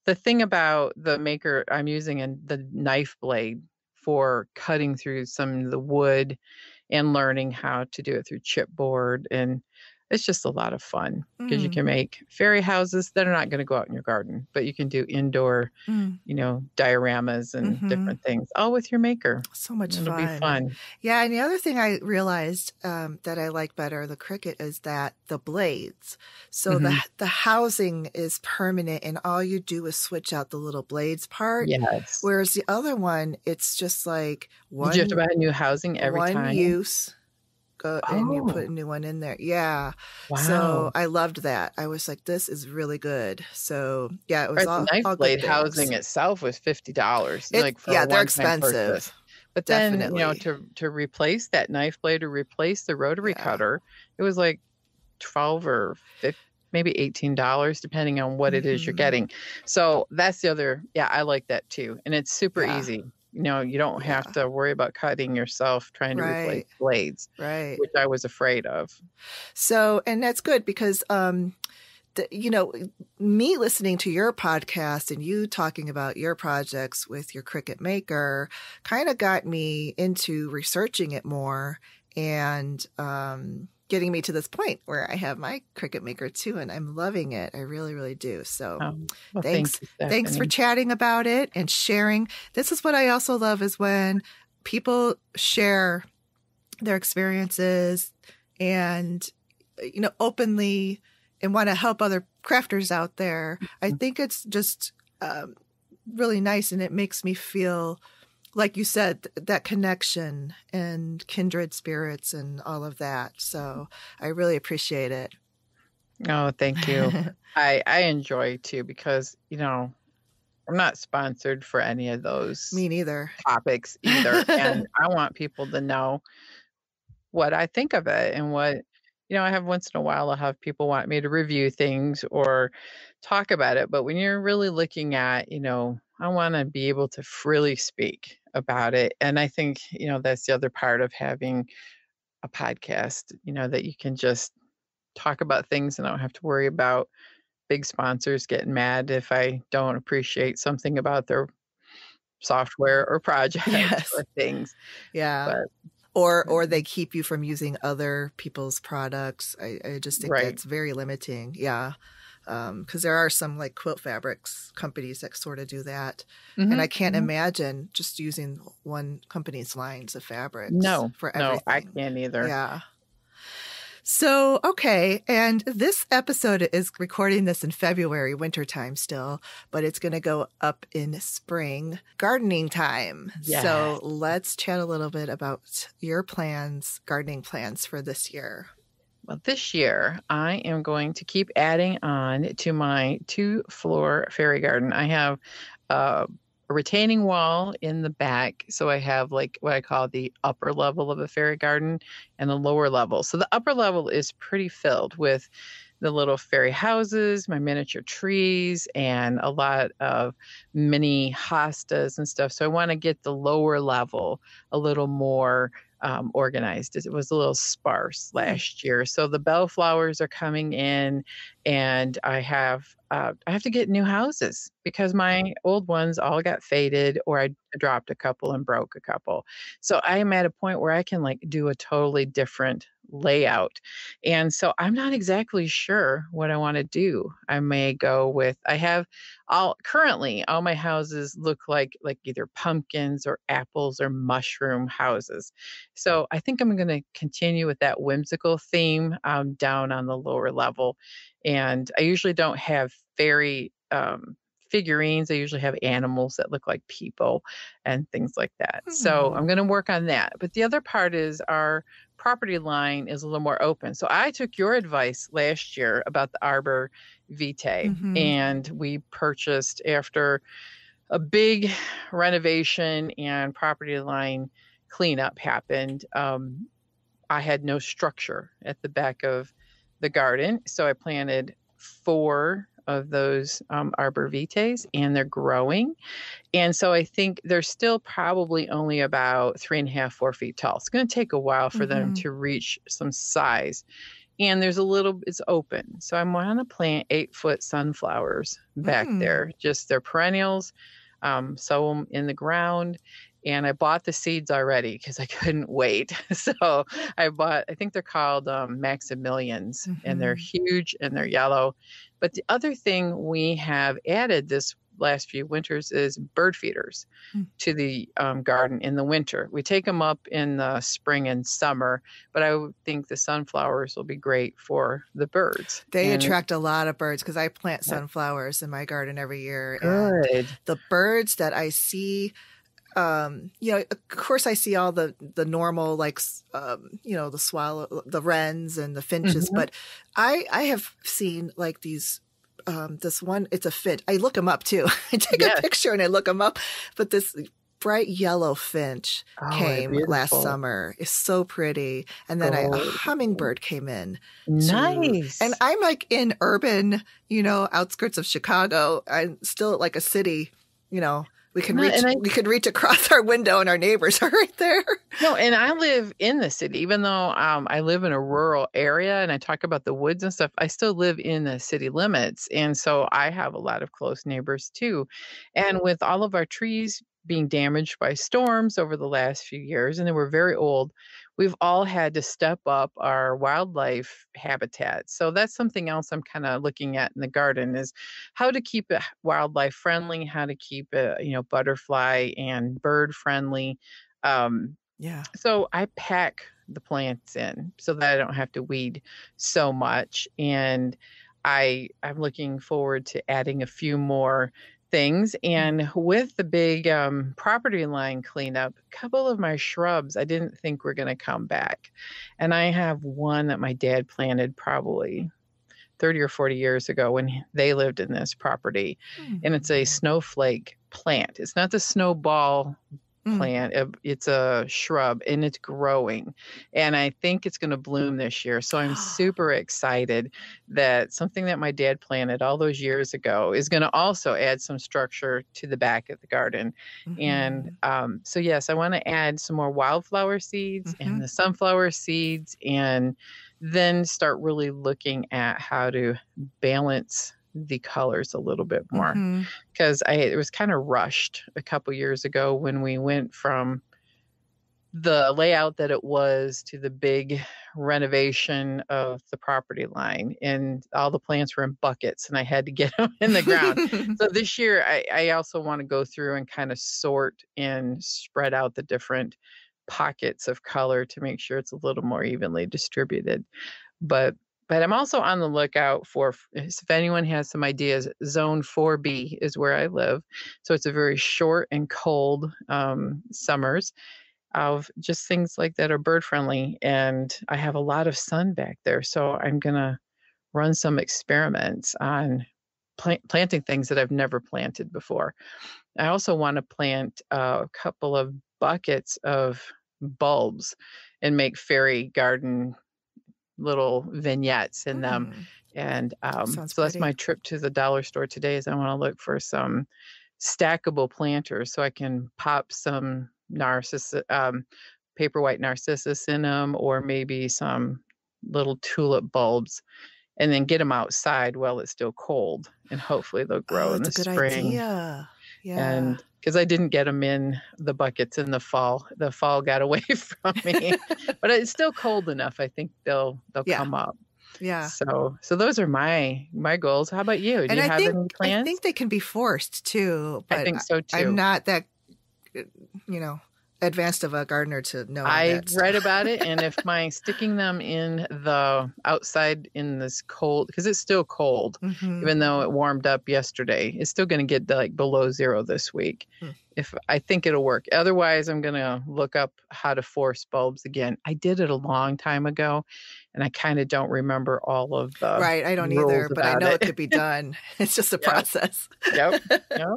B: the thing about the maker I'm using and the knife blade for cutting through some of the wood and learning how to do it through chipboard, and it's just a lot of fun because you can make fairy houses that are not going to go out in your garden, but you can do indoor, dioramas and different things, all with your maker.
A: So much fun.
B: It'll be fun.
A: Yeah, and the other thing I realized that I like better the Cricut is that the blades. So the housing is permanent, and all you do is switch out the little blades part.
B: Yes.
A: Whereas the other one, it's just like one.
B: Did you have to buy new housing every time?
A: One use. And you put a new one in there. Yeah. Wow. So I loved that. I was like, this is really good. So yeah, it was all
B: the knife
A: all
B: blade housing itself was $50.
A: They're expensive.
B: But then, to replace that knife blade or replace the rotary cutter, it was like $12 or $15, maybe $18, depending on what it is you're getting. So that's the other, I like that too. And it's super easy. You don't have to worry about cutting yourself trying to replace blades, which I was afraid of.
A: So, and that's good because, me listening to your podcast and you talking about your projects with your Cricut Maker kind of got me into researching it more and, getting me to this point where I have my Cricut Maker too, and I'm loving it. I really, really do. So thanks for chatting about it and sharing. This is what I also love is when people share their experiences and, openly and want to help other crafters out there. I think it's just really nice, and it makes me feel like you said, that connection and kindred spirits and all of that. So I really appreciate it.
B: Oh, thank you. I enjoy too because, I'm not sponsored for any of those.
A: Me neither.
B: Topics either. And I want people to know what I think of it and what, I have once in a while, I'll have people want me to review things or talk about it. But when you're really looking at, I want to be able to freely speak about it. And I think, that's the other part of having a podcast, that you can just talk about things and I don't have to worry about big sponsors getting mad if I don't appreciate something about their software or project or things.
A: Yeah.
B: But,
A: or they keep you from using other people's products. I just think that's very limiting. Yeah. Because there are some like quilt fabrics companies that sort of do that. And I can't imagine just using one company's lines of fabrics for everything.
B: No, I can't either.
A: Yeah. So, okay. And this episode is recording this in February, wintertime still, but it's going to go up in spring, gardening time. Yes. So let's chat a little bit about your gardening plans for this year.
B: Well, this year, I am going to keep adding on to my 2-floor fairy garden. I have a retaining wall in the back. So I have like what I call the upper level of a fairy garden and the lower level. So the upper level is pretty filled with the little fairy houses, my miniature trees, and a lot of mini hostas and stuff. So I want to get the lower level a little more organized. It was a little sparse last year. So the bellflowers are coming in, and I have to get new houses because my old ones all got faded, or I dropped a couple and broke a couple. So I am at a point where I can like do a totally different layout. And so I'm not exactly sure what I want to do. I may go with, currently all my houses look like either pumpkins or apples or mushroom houses. So I think I'm going to continue with that whimsical theme down on the lower level. And I usually don't have fairy figurines. I usually have animals that look like people and things like that. So I'm going to work on that. But the other part is our property line is a little more open. So I took your advice last year about the Arbor Vitae, and we purchased after a big renovation and property line cleanup happened. I had no structure at the back of the garden, so I planted 4 of those arborvitaes, and they're growing. And so I think they're still probably only about 3.5, 4 feet tall. It's going to take a while for them to reach some size. And there's it's open. So I want to plant 8-foot sunflowers back there. Just they're perennials. Sow them in the ground. And I bought the seeds already because I couldn't wait. So I think they're called Maximilians, and they're huge and they're yellow. But the other thing we have added this last few winters is bird feeders to the garden in the winter. We take them up in the spring and summer, but I would think the sunflowers will be great for the birds.
A: They attract a lot of birds because I plant sunflowers in my garden every year.
B: Good.
A: And the birds that I see, of course I see all the normal, like, the swallow, the wrens and the finches, but I have seen like these, this one, it's a finch. I look them up too. I take a picture and I look them up, but this bright yellow finch came last summer. It's so pretty. And then a hummingbird came in.
B: Nice.
A: And I'm like in urban, outskirts of Chicago. I'm still like a city, we could reach across our window and our neighbors are right there.
B: No, and I live in the city, even though I live in a rural area and I talk about the woods and stuff, I still live in the city limits. And so I have a lot of close neighbors too. And with all of our trees being damaged by storms over the last few years, and they were very old, we've all had to step up our wildlife habitat. So that's something else I'm kind of looking at in the garden is how to keep it wildlife friendly, how to keep it, butterfly and bird friendly. So I pack the plants in so that I don't have to weed so much. And I'm looking forward to adding a few more things. And with the big property line cleanup, a couple of my shrubs I didn't think were going to come back. And I have one that my dad planted probably 30 or 40 years ago when they lived in this property. And it's a snowflake plant. It's not the snowball plant. It's a shrub and it's growing. And I think it's going to bloom this year. So I'm super excited that something that my dad planted all those years ago is going to also add some structure to the back of the garden. And so, yes, I want to add some more wildflower seeds and the sunflower seeds, and then start really looking at how to balance the colors a little bit more, because it was kind of rushed a couple years ago when we went from the layout that it was to the big renovation of the property line, and all the plants were in buckets and I had to get them in the ground. So this year I also want to go through and kind of sort and spread out the different pockets of color to make sure it's a little more evenly distributed. But I'm also on the lookout for, if anyone has some ideas, Zone 4B is where I live. So it's a very short and cold summers of just things like that are bird friendly. And I have a lot of sun back there. So I'm going to run some experiments on planting things that I've never planted before. I also want to plant a couple of buckets of bulbs and make fairy garden little vignettes in them. And so that's my trip to the dollar store today, is I want to look for some stackable planters so I can pop some paper white narcissus in them, or maybe some little tulip bulbs, and then get them outside while it's still cold, and hopefully they'll grow in the spring.
A: That's a good idea. Yeah.
B: And because I didn't get them in the buckets in the fall got away from me, but it's still cold enough. I think they'll come up.
A: Yeah.
B: So those are my goals. How about you? Do you have any plans?
A: I think they can be forced too. But
B: I think so too.
A: I'm not that, advanced of a gardener to know.
B: I read about it, and if sticking them in the outside in this cold, because it's still cold, even though it warmed up yesterday, it's still going to get like below zero this week. If I think it'll work. Otherwise, I'm going to look up how to force bulbs again. I did it a long time ago, and I kind of don't remember all of the
A: Right. I don't
B: rules
A: either, but I
B: about
A: know
B: it.
A: it could be done. It's just a
B: Yep.
A: process.
B: Yep. Yep.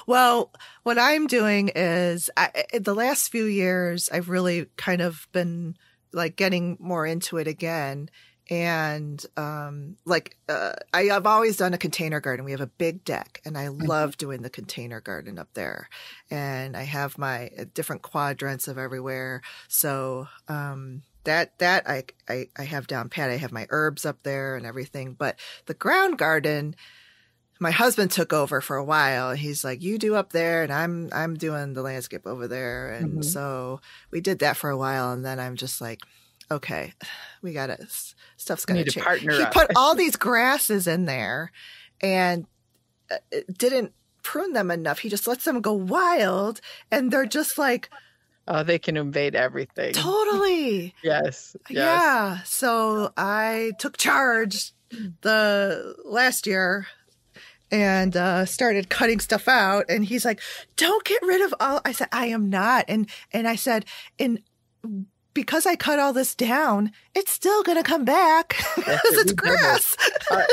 A: Well, what I'm doing is the last few years, I've really kind of been like getting more into it again. And I've always done a container garden. We have a big deck, and I love doing the container garden up there. And I have my different quadrants of everywhere. So that I have down pat. I have my herbs up there and everything. But the ground garden, my husband took over for a while. He's like, you do up there, and I'm doing the landscape over there. And so we did that for a while, and then I'm just like, okay, we gotta, stuff's gonna change. He put all these grasses in there and didn't prune them enough. He just lets them go wild, and they're just like,
B: oh, they can invade everything.
A: Totally.
B: Yes.
A: Yeah. So I took charge the last year and started cutting stuff out. And he's like, don't get rid of all. I said, I am not. And I said, because I cut all this down, it's still going to come back because it's grass.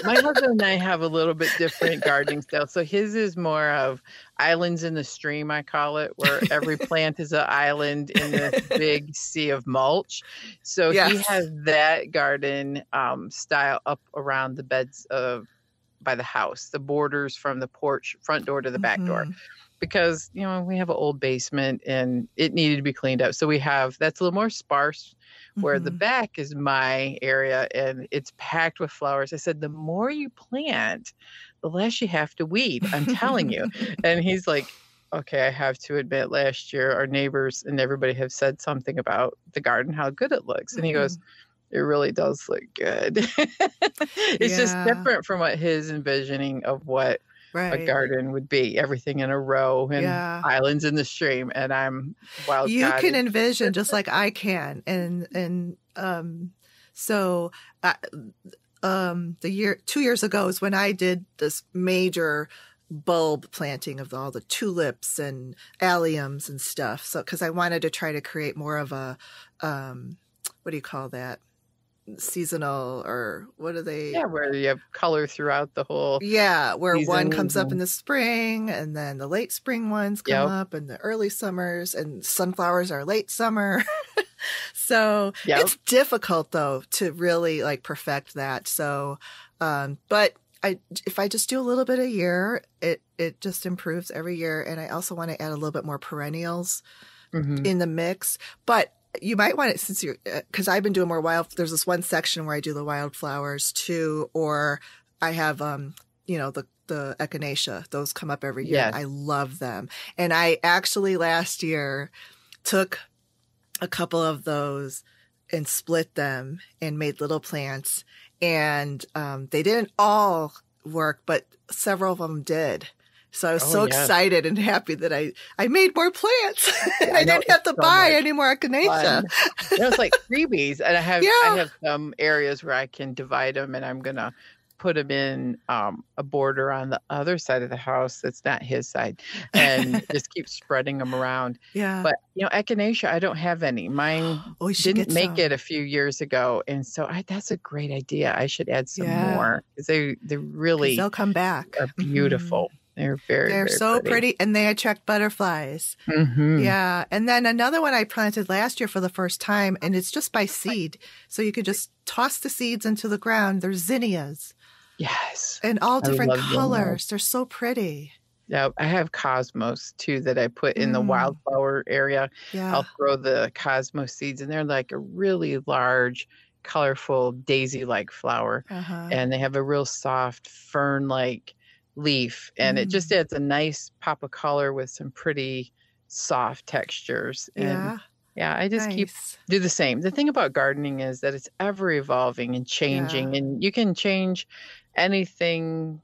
B: My husband and I have a little bit different gardening style. So his is more of islands in the stream, I call it, where every plant is an island in this big sea of mulch. So he has that garden style up around the beds by the house, the borders from the porch, front door to the back door. Because, we have an old basement and it needed to be cleaned up. So that's a little more sparse, where the back is my area and it's packed with flowers. I said, the more you plant, the less you have to weed. I'm telling you. And he's like, okay, I have to admit, last year our neighbors and everybody have said something about the garden, how good it looks. And he goes, it really does look good. It's just different from what his envisioning of what a garden would be. Everything in a row and islands in the stream. And I'm wild.
A: You can envision just like I can. And so 2 years ago is when I did this major bulb planting of all the tulips and alliums and stuff. So, because I wanted to try to create more of a, what do you call that? Seasonal, or what are they? Yeah,
B: where you have color throughout the whole.
A: Yeah, where one comes up in the spring, and then the late spring ones come up in the early summers, and sunflowers are late summer. So it's difficult though to really like perfect that. So, but if I just do a little bit a year, it just improves every year. And I also want to add a little bit more perennials in the mix, but. You might want it because I've been doing more there's this one section where I do the wildflowers too, or I have, the echinacea. Those come up every year. Yes. I love them. And I actually last year took a couple of those and split them and made little plants. And they didn't all work, but several of them did. So I was so excited and happy that I made more plants. I didn't have to buy any more echinacea.
B: It's like freebies. And I have some areas where I can divide them, and I'm going to put them in a border on the other side of the house that's not his side, and just keep spreading them around. Yeah. But, echinacea, I don't have any. Mine didn't make it a few years ago. And so that's a great idea. I should add some more, because they really
A: they'll come back.
B: Are beautiful. They're very
A: so pretty, and they attract butterflies. Yeah. And then another one I planted last year for the first time, and it's just by seed. So you could just toss the seeds into the ground. They're zinnias.
B: Yes.
A: And all different colors. They're so pretty.
B: Yeah. I have cosmos too that I put in the wildflower area. Yeah. I'll throw the cosmos seeds, and they're like a really large, colorful daisy-like flower. And they have a real soft fern-like leaf, and it just adds a nice pop of color with some pretty soft textures. And I just do the same. The thing about gardening is that it's ever evolving and changing, and you can change anything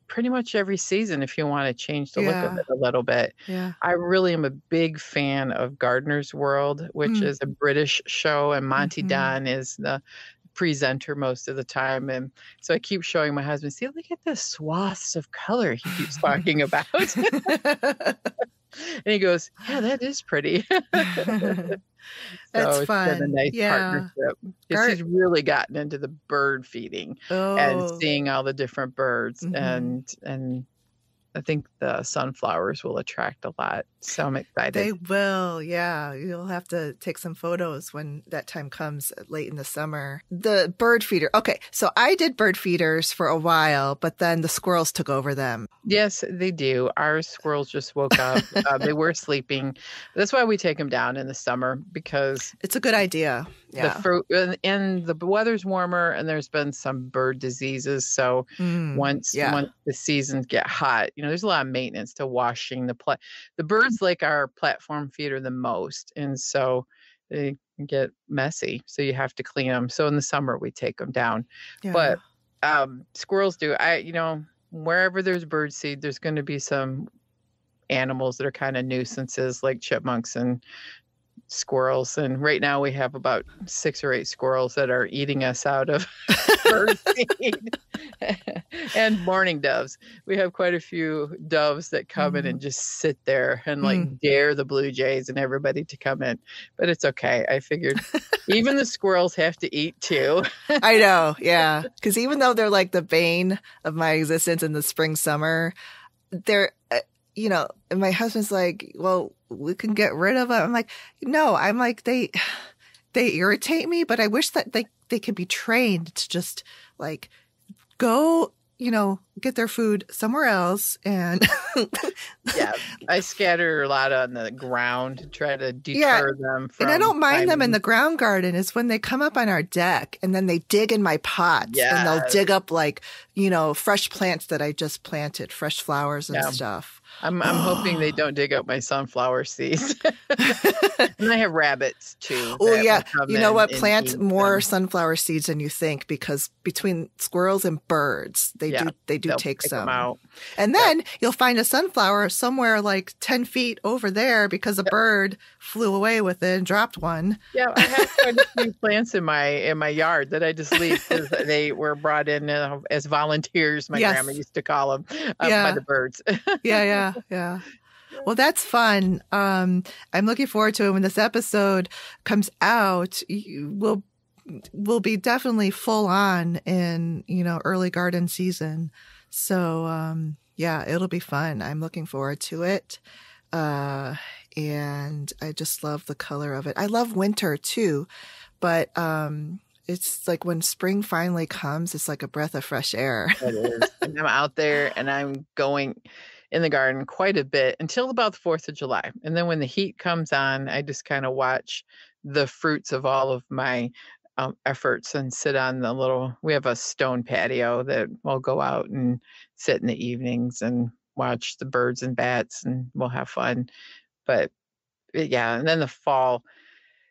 B: pretty much every season if you want to change the look of it a little bit. I really am a big fan of Gardener's World, which is a British show, and Monty Don is the presenter most of the time. And so I keep showing my husband, see, look at the swaths of color he keeps talking about. And he goes, yeah, that is pretty.
A: That's
B: So it's been a
A: fun.
B: nice
A: Yeah.
B: partnership because
A: Gar-
B: he's really gotten into the bird feeding and
A: oh.
B: seeing all the different birds.
A: Hmm.
B: And I think the sunflowers will attract a lot. So I'm
A: They
B: excited.
A: will, yeah. You'll have to take some photos when that time comes late in the summer. The bird feeder. Okay, so I did bird feeders for a while, but then the squirrels took over them.
B: Yes, they do. Our squirrels just woke up. They were sleeping. That's why we take them down in the summer because
A: It's a good idea.
B: the
A: Yeah.
B: fruit and the weather's warmer and there's been some bird diseases. So once the seasons get hot, there's a lot of maintenance to washing the birds like our platform feeder the most, and so they get messy. So you have to clean them. So in the summer we take them down,
A: Yeah.
B: but squirrels do. Wherever there's bird seed, there's going to be some animals that are kind of nuisances like chipmunks and squirrels. And right now we have about 6 or 8 squirrels that are eating us out of bird seed. And mourning doves. We have quite a few doves that come in and just sit there and dare the blue jays and everybody to come in. But it's okay. I figured even the squirrels have to eat too.
A: I know. Yeah. Because even though they're like the bane of my existence in the spring, summer, they're, and my husband's like, well, we can get rid of them. I'm like, no, I'm like, they irritate me, but I wish that they could be trained to just like go, get their food somewhere else. And
B: yeah, I scatter a lot on the ground to try to deter them from.
A: And I don't mind them in the ground garden. It's when they come up on our deck and then they dig in my pots and they'll dig up like, fresh plants that I just planted, fresh flowers and stuff.
B: I'm hoping they don't dig up my sunflower seeds. And I have rabbits too.
A: Oh yeah. You know what? Plant more sunflower seeds than you think, because between squirrels and birds, they do take some
B: out.
A: And then you'll find a sunflower somewhere like 10 feet over there because a bird flew away with it and dropped one.
B: Yeah, I have quite a few plants in my yard that I just leave because they were brought in as volunteers. My grandma used to call them by the birds.
A: Yeah. Well, that's fun. I'm looking forward to it. When this episode comes out, we'll be definitely full on in, early garden season. So, it'll be fun. I'm looking forward to it. And I just love the color of it. I love winter too, but, it's like when spring finally comes, it's like a breath of fresh air.
B: It is. And I'm out there and I'm going in the garden quite a bit until about the 4th of July. And then when the heat comes on, I just kind of watch the fruits of all of my efforts and sit on we have a stone patio that we'll go out and sit in the evenings and watch the birds and bats and we'll have fun. But and then the fall,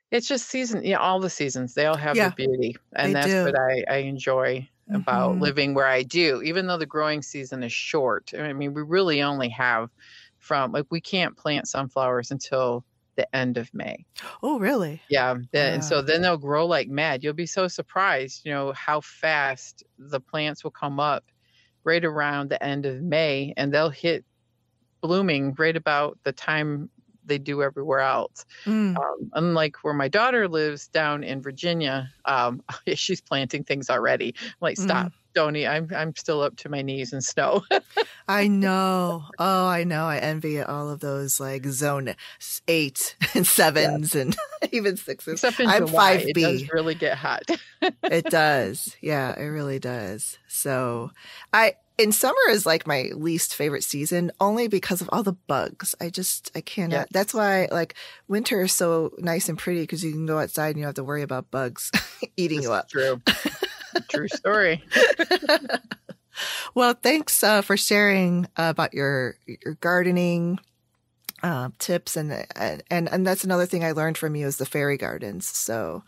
B: it's just season, all the seasons, they all have their beauty. And that's what I enjoy about living where I do, even though the growing season is short. I mean, we really only have we can't plant sunflowers until the end of May.
A: Oh, really?
B: Yeah. And so then they'll grow like mad. You'll be so surprised, how fast the plants will come up right around the end of May, and they'll hit blooming right about the time they do everywhere else. Unlike where my daughter lives down in Virginia, she's planting things already. I'm like, stop, Donnie, I'm still up to my knees in snow.
A: I know. Oh, I know. I envy all of those like zone 8 and 7s and even 6s.
B: Except in
A: I'm
B: July,
A: 5B.
B: it does really get hot.
A: It does. Yeah, it really does. So in summer is like my least favorite season, only because of all the bugs. I cannot. Yeah. That's why like winter is so nice and pretty, because you can go outside and you don't have to worry about bugs eating you up.
B: True. True story.
A: Well, thanks for sharing about your gardening tips, and that's another thing I learned from you is the fairy gardens. So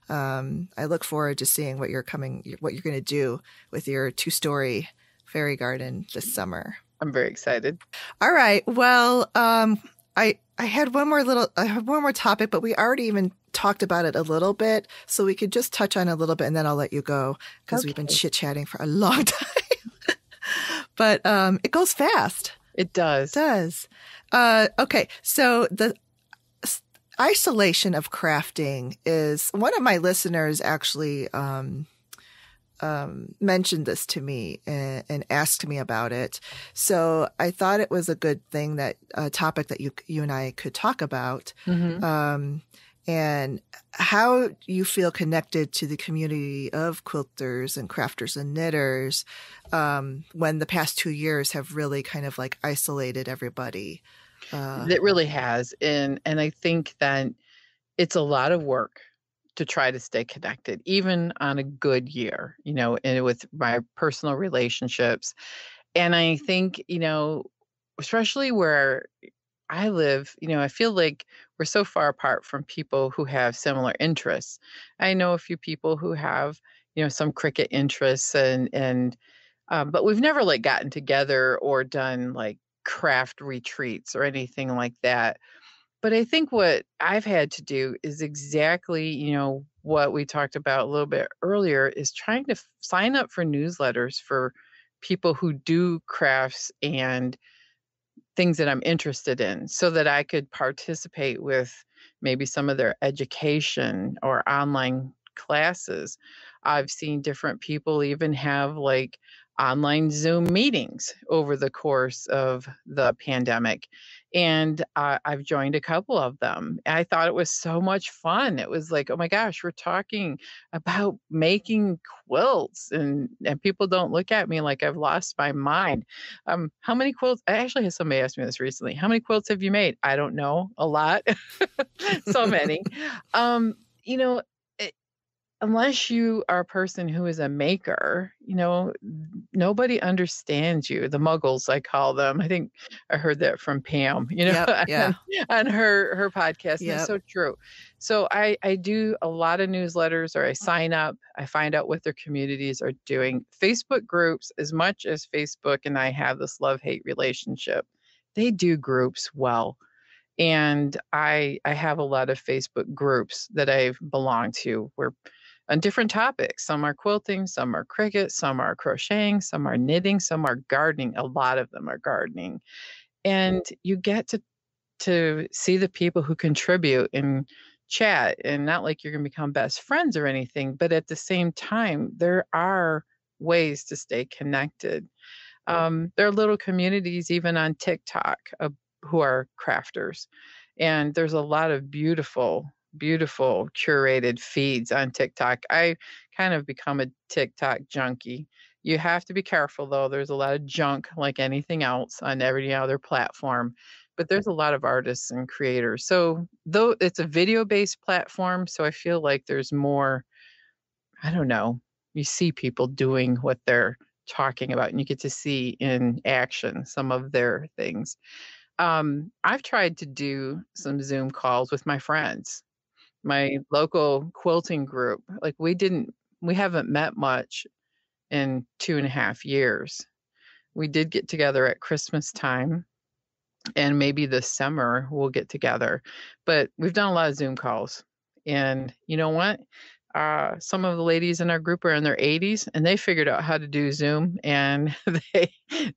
A: I look forward to seeing what you're going to do with your 2-story fairy garden this summer.
B: I'm very excited.
A: All right. Well, I had one more topic, but we already even talked about it a little bit, so we could just touch on it a little bit and then I'll let you go, because we've been chit-chatting for a long time. But it goes fast.
B: It does.
A: Does. Okay. So the isolation of crafting is one of my listeners actually mentioned this to me and asked me about it. So I thought it was a good thing that a topic that you and I could talk about.
B: Mm-hmm.
A: And how you feel connected to the community of quilters and crafters and knitters when the past 2 years have really kind of like isolated everybody.
B: It really has. And I think that it's a lot of work to try to stay connected, even on a good year, and with my personal relationships. And I think, especially where I live, I feel like we're so far apart from people who have similar interests. I know a few people who have, some Cricut interests but we've never like gotten together or done like craft retreats or anything like that. But I think what I've had to do is exactly, what we talked about a little bit earlier is trying to sign up for newsletters for people who do crafts and things that I'm interested in so that I could participate with maybe some of their education or online classes. I've seen different people even have like online Zoom meetings over the course of the pandemic. And I've joined a couple of them. I thought it was so much fun. It was like, oh my gosh, we're talking about making quilts, and people don't look at me like I've lost my mind. How many quilts? I actually had somebody ask me this recently. How many quilts have you made? I don't know. A lot. So many. You know, unless you are a person who is a maker, nobody understands you. The muggles, I call them. I think I heard that from Pam,
A: Yep, yeah.
B: on her podcast. And
A: Yep.
B: it's so true. So I do a lot of newsletters, or I sign up. I find out what their communities are doing. Facebook groups, as much as Facebook and I have this love-hate relationship, they do groups well. And I have a lot of Facebook groups that I've belonged to where on different topics. Some are quilting, some are Cricut, some are crocheting, some are knitting, some are gardening. A lot of them are gardening. And you get to see the people who contribute and chat, and not like you're going to become best friends or anything, but at the same time, there are ways to stay connected. There are little communities even on TikTok who are crafters. And there's a lot of beautiful curated feeds on TikTok. I kind of become a TikTok junkie. You have to be careful though. There's a lot of junk like anything else on every other platform, but there's a lot of artists and creators. So though it's a video-based platform, so I feel like there's more, I don't know, you see people doing what they're talking about and you get to see in action some of their things. I've tried to do some Zoom calls with my friends, my local quilting group. Like we haven't met much in 2.5 years. We did get together at Christmas time, and maybe this summer we'll get together. But we've done a lot of Zoom calls. And you know what? Some of the ladies in our group are in their 80s, and they figured out how to do Zoom, and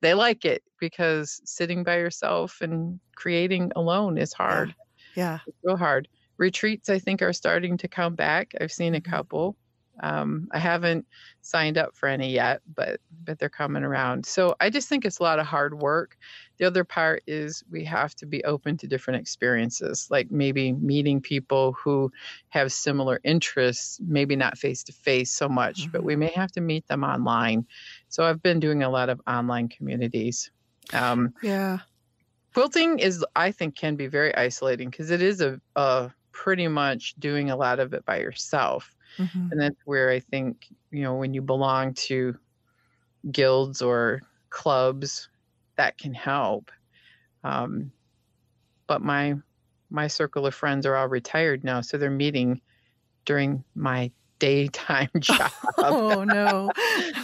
B: they like it because sitting by yourself and creating alone is hard.
A: Yeah.
B: It's real hard. Retreats, I think, are starting to come back. I've seen a couple. I haven't signed up for any yet, but they're coming around. So I just think it's a lot of hard work. The other part is we have to be open to different experiences, like maybe meeting people who have similar interests, maybe not face to face so much, but we may have to meet them online. So I've been doing a lot of online communities.
A: Yeah.
B: Quilting I think, can be very isolating because it is a pretty much doing a lot of it by yourself. And that's where I think, when you belong to guilds or clubs, that can help. But my circle of friends are all retired now, so they're meeting during my daytime job.
A: Oh, no.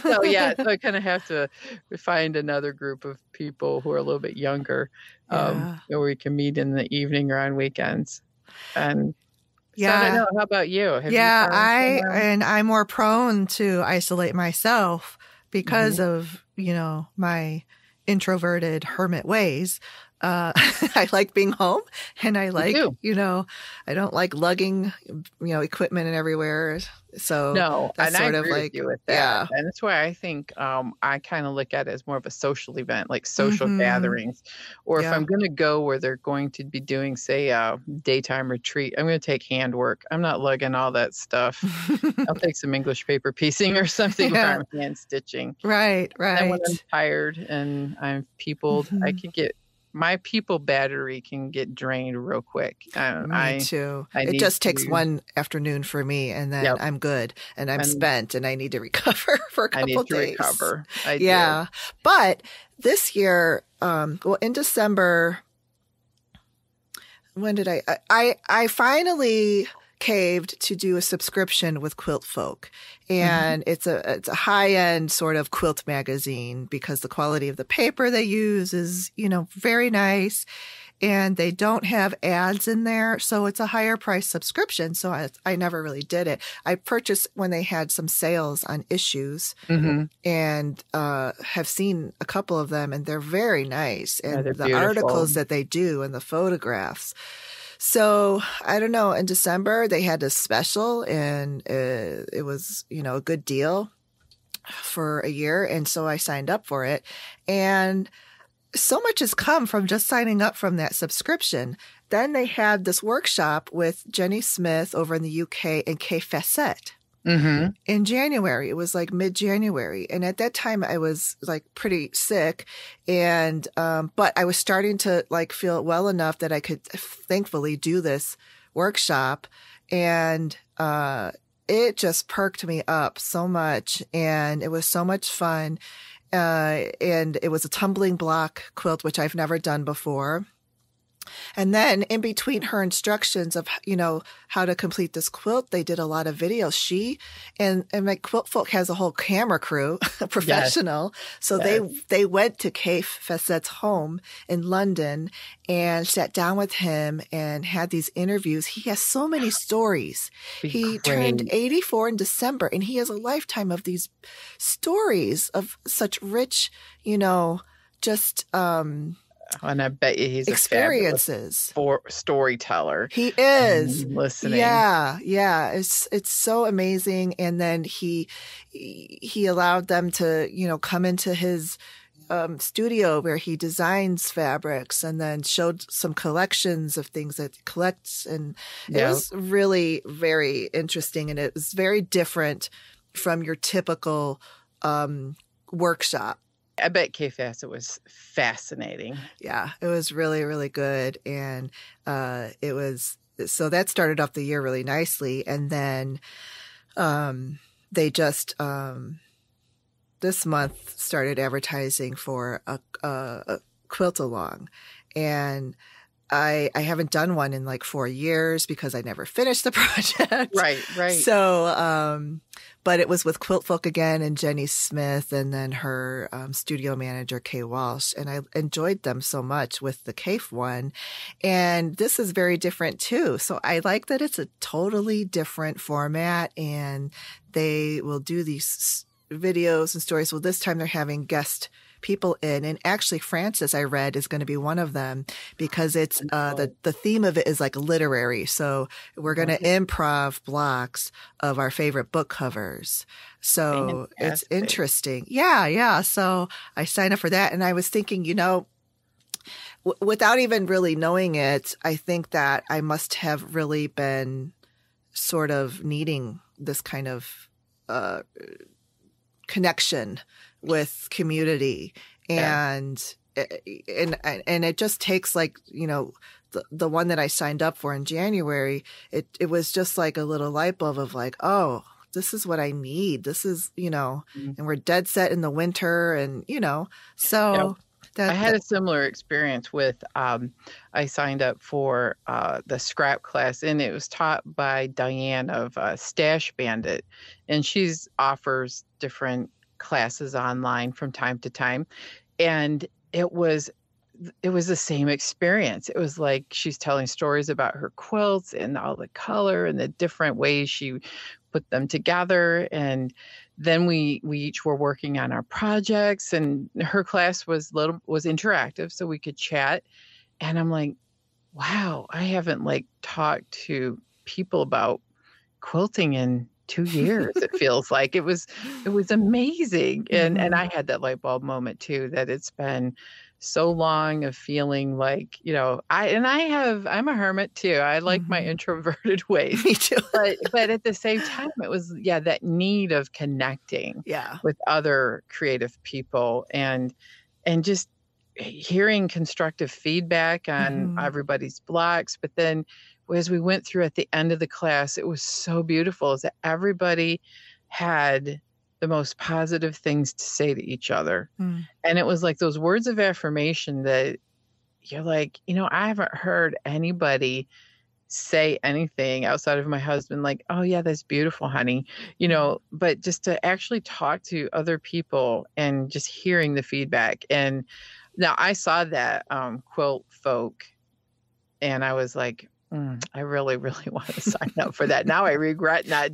B: So I kind of have to find another group of people who are a little bit younger, where we can meet in the evening or on weekends. And so I don't know. How about you?
A: I'm more prone to isolate myself because of, my introverted hermit ways. I like being home, and I like, I don't like lugging, equipment and everywhere. So
B: No,
A: that's
B: and I
A: sort of
B: agree with
A: like,
B: you with that.
A: yeah.
B: And that's why I think I kind of look at it as more of a social event, like social gatherings. Or if I'm going to go where they're going to be doing, say, a daytime retreat, I'm going to take handwork. I'm not lugging all that stuff. I'll take some English paper piecing or something where I'm hand stitching.
A: Right.
B: And when I'm tired and I'm peopled, I can get my people battery can get drained real quick.
A: Me too.
B: I
A: It just takes one afternoon for me, and then I'm good, and I'm spent, and I need to recover for a couple days.
B: I need to recover. I
A: do. But this year, in December, when did I finally caved to do a subscription with Quilt Folk, and it's a high-end sort of quilt magazine because the quality of the paper they use is, very nice, and they don't have ads in there, so it's a higher price subscription. So I never really did it. I purchased when they had some sales on issues, and have seen a couple of them, and they're very nice, and the beautiful articles that they do and the photographs. So I don't know, in December they had a special, and it was, a good deal for a year. And so I signed up for it, and so much has come from just signing up from that subscription. Then they had this workshop with Jenny Smith over in the UK and Kay Facette. In January. It was like mid-January. And at that time I was like pretty sick, and but I was starting to like feel well enough that I could thankfully do this workshop, and it just perked me up so much, and it was so much fun. And it was a tumbling block quilt, which I've never done before. And then in between her instructions of, how to complete this quilt, they did a lot of videos. She and my Quilt Folk has a whole camera crew, professional. Yes. So they went to Kay Facette's home in London and sat down with him and had these interviews. He has so many stories. He turned 84 in December, and he has a lifetime of these stories of such rich, just
B: and I bet you he's
A: experiences
B: a fabulous storyteller.
A: He is
B: listening.
A: Yeah. It's so amazing. And then he allowed them to, come into his studio where he designs fabrics, and then showed some collections of things that he collects. And it was really very interesting. And it was very different from your typical workshop.
B: I bet Kay Facette was fascinating.
A: Yeah, it was really, really good. And so that started off the year really nicely. And then they just this month started advertising for a quilt along. And I haven't done one in like 4 years because I never finished the project.
B: Right.
A: So, but it was with Quilt Folk again, and Jenny Smith, and then her studio manager, Kay Walsh. And I enjoyed them so much with the CAFE one. And this is very different too. So I like that it's a totally different format, and they will do these videos and stories. Well, this time they're having guest people in, and actually Frances, I read, is going to be one of them, because it's the theme of it is like literary. So we're going to improv blocks of our favorite book covers. So it's interesting. Yeah. So I signed up for that, and I was thinking, without even really knowing it, I think that I must have really been sort of needing this kind of connection with community, and it just takes like, the one that I signed up for in January, it was just like a little light bulb of like, oh, this is what I need. This is, and we're dead set in the winter, and, so
B: I had a similar experience with, I signed up for the scrap class, and it was taught by Diane of Stash Bandit, and she's offers different classes online from time to time. And it was the same experience. It was like she's telling stories about her quilts and all the color and the different ways she put them together. And then we each were working on our projects, and her class was interactive, so we could chat. And I'm like, wow, I haven't like talked to people about quilting in 2 years. It feels like it was amazing. And I had that light bulb moment too, that it's been so long of feeling like, I'm a hermit too. I like my introverted ways.
A: Me too.
B: But at the same time, it was, that need of connecting with other creative people and just hearing constructive feedback on everybody's blocks. But then as we went through at the end of the class, it was so beautiful, is that everybody had the most positive things to say to each other. And it was like those words of affirmation that you're like, I haven't heard anybody say anything outside of my husband, like, oh yeah, that's beautiful, honey, but just to actually talk to other people and just hearing the feedback. And now I saw that Quilt Folk, and I was like, I really, really want to sign up for that. Now I regret not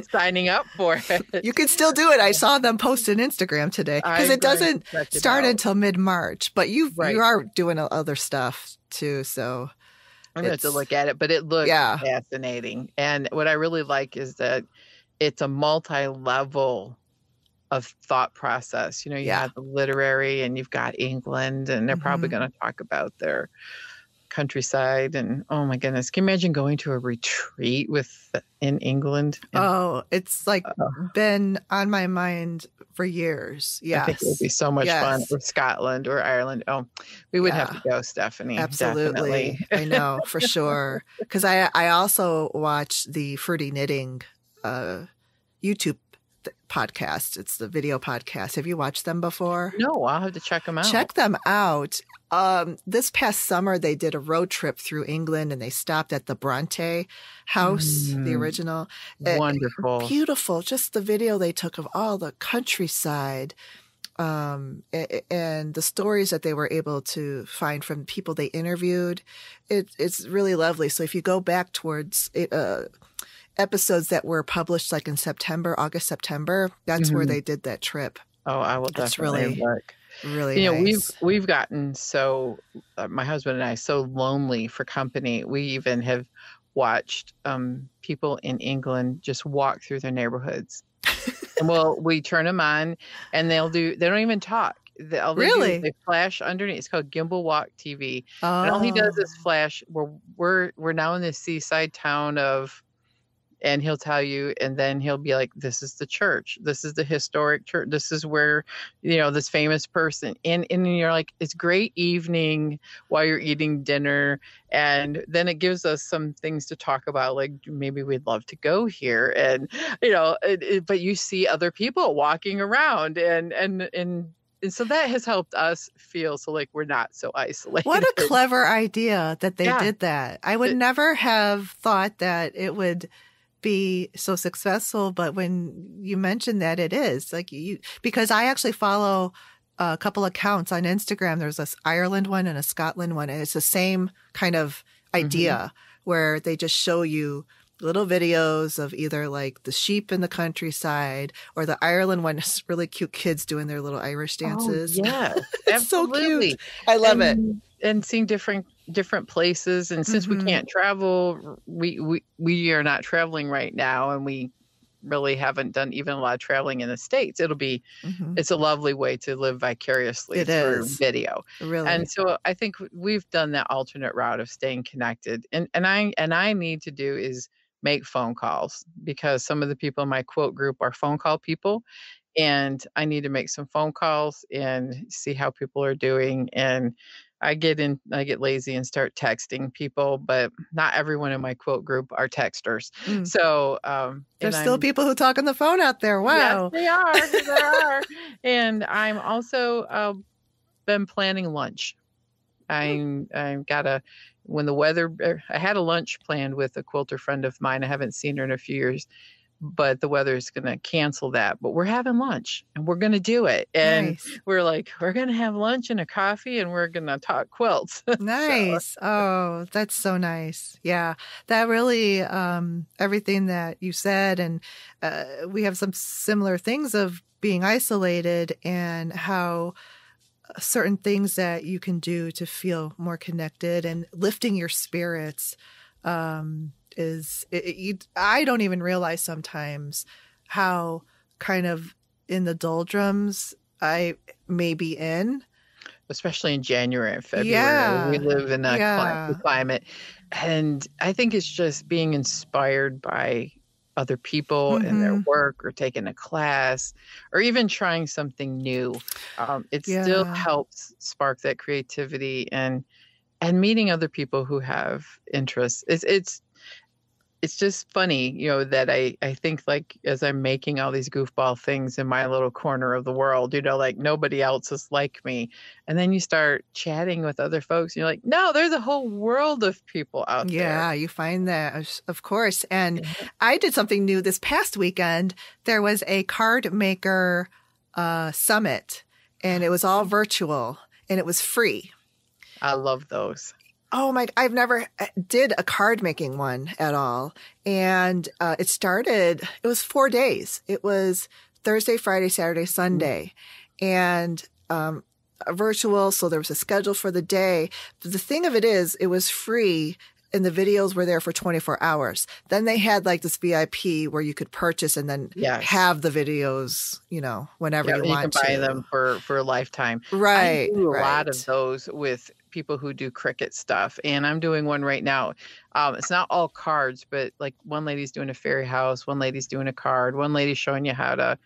B: signing up for it.
A: You can still do it. I saw them post on Instagram today, because it doesn't start until mid-March, but you are doing other stuff too. So
B: I'm going to have to look at it, but it looks fascinating. And what I really like is that it's a multi-level of thought process. You have the literary, and you've got England, and they're probably going to talk about their countryside. And oh my goodness, can you imagine going to a retreat in England?
A: It's like been on my mind for years. Yes,
B: I think it would be so much fun. Or Scotland or Ireland. Oh, we would have to go, Stephanie.
A: Absolutely.
B: Definitely.
A: I know, for sure, because I also watch the Fruity Knitting YouTube podcast. It's the video podcast. Have you watched them before?
B: No, I'll have to check them out.
A: Check them out. This past summer, they did a road trip through England, and they stopped at the Bronte house, the original.
B: Wonderful.
A: Beautiful. Just the video they took of all the countryside, and the stories that they were able to find from people they interviewed. It's really lovely. So if you go back towards episodes that were published like in August, September, that's where they did that trip.
B: Oh, I will definitely look.
A: Really nice.
B: We've gotten so, my husband and I, so lonely for company. We even have watched people in England just walk through their neighborhoods. And we turn them on, and they don't even talk.
A: Really?
B: They flash underneath. It's called Gimbal Walk TV. And all he does is flash. We're now in this seaside town and he'll tell you, and then he'll be like, this is the church. This is the historic church. This is where, this famous person. And you're like, it's great evening while you're eating dinner. And then it gives us some things to talk about, like maybe we'd love to go here. And, but you see other people walking around, and so that has helped us feel so like we're not so isolated.
A: What a clever idea that they did that. I would never have thought that it would be so successful, but when you mentioned that, it is like because I actually follow a couple accounts on Instagram. There's this Ireland one and a Scotland one, and it's the same kind of idea where they just show you little videos of either like the sheep in the countryside, or the Ireland one is really cute kids doing their little Irish dances.
B: Oh, yeah,
A: it's so cute. I love it.
B: And seeing different places. And since we can't travel, we are not traveling right now, and we really haven't done even a lot of traveling in the States. It'll be, it's a lovely way to live vicariously through video.
A: Really.
B: And so I think we've done that alternate route of staying connected. And I need to do is make phone calls, because some of the people in my quote group are phone call people, and I need to make some phone calls and see how people are doing. And I get lazy and start texting people, but not everyone in my quote group are texters. So
A: there's still people who talk on the phone out there. Wow.
B: Yes, there are. And I'm also been planning lunch. I had a lunch planned with a quilter friend of mine. I haven't seen her in a few years, but the weather's going to cancel that. But we're having lunch and we're going to do it. And
A: Nice.
B: we're like, we're going to have lunch and a coffee and we're going to talk quilts.
A: Nice. Oh, that's so nice. Yeah, that really, everything that you said, and we have some similar things of being isolated and how certain things that you can do to feel more connected and lifting your spirits I don't even realize sometimes how kind of in the doldrums I may be in.
B: Especially in January and February.
A: Yeah.
B: We live in a
A: Yeah.
B: climate. And I think it's just being inspired by other people in their work or taking a class or even trying something new. It still helps spark that creativity and meeting other people who have interests. It's just funny, you know, that I think like as I'm making all these goofball things in my little corner of the world, you know, like nobody else is like me. And then you start chatting with other folks and you're like, no, there's a whole world of people out there.
A: Yeah, you find that, of course. And I did something new this past weekend. There was a card maker summit and it was all virtual and it was free.
B: I love those.
A: Oh my, I've never did a card making one at all. And it was 4 days. It was Thursday, Friday, Saturday, Sunday. And virtual, so there was a schedule for the day. But the thing of it is, it was free and the videos were there for 24 hours. Then they had like this VIP where you could purchase and then have the videos, you know, whenever you want to.
B: You can buy them for a lifetime.
A: Right.
B: I do a lot of those with people who do Cricut stuff. And I'm doing one right now. It's not all cards, but like one lady's doing a fairy house. One lady's doing a card. One lady's showing you how to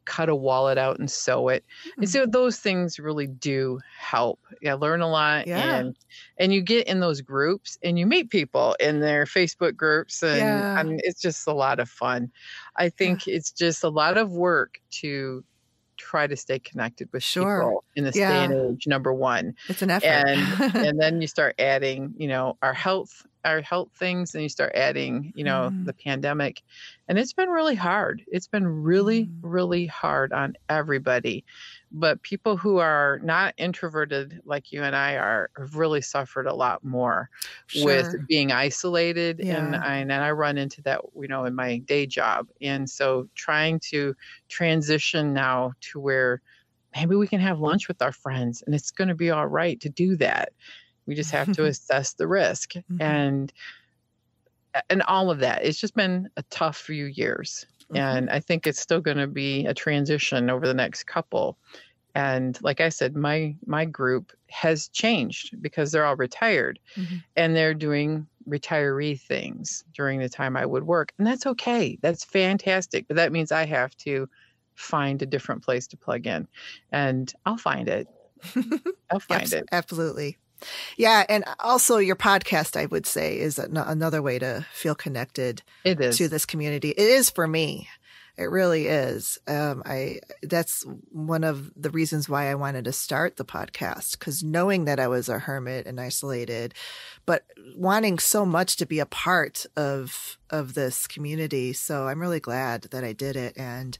B: cut a wallet out and sew it. And so those things really do help. Yeah, learn a lot. And you get in those groups and you meet people in their Facebook groups. And I mean, it's just a lot of fun. I think it's just a lot of work to try to stay connected with people in this day and age, number one.
A: It's an effort.
B: And then you start adding, you know, our health things, and you start adding, you know, the pandemic. And it's been really hard. It's been really, really hard on everybody. But people who are not introverted like you and I have really suffered a lot more with being isolated. And I run into that, you know, in my day job. And so trying to transition now to where maybe we can have lunch with our friends and it's going to be all right to do that. We just have to assess the risk and all of that. It's just been a tough few years. And I think it's still going to be a transition over the next couple. And like I said, my group has changed because they're all retired and they're doing retiree things during the time I would work. And that's okay. That's fantastic. But that means I have to find a different place to plug in. And I'll find it. I'll find it.
A: Absolutely. Yeah. And also your podcast, I would say, is another way to feel connected to this community. It is for me. It really is. That's one of the reasons why I wanted to start the podcast, because knowing that I was a hermit and isolated, but wanting so much to be a part of this community. So I'm really glad that I did it. And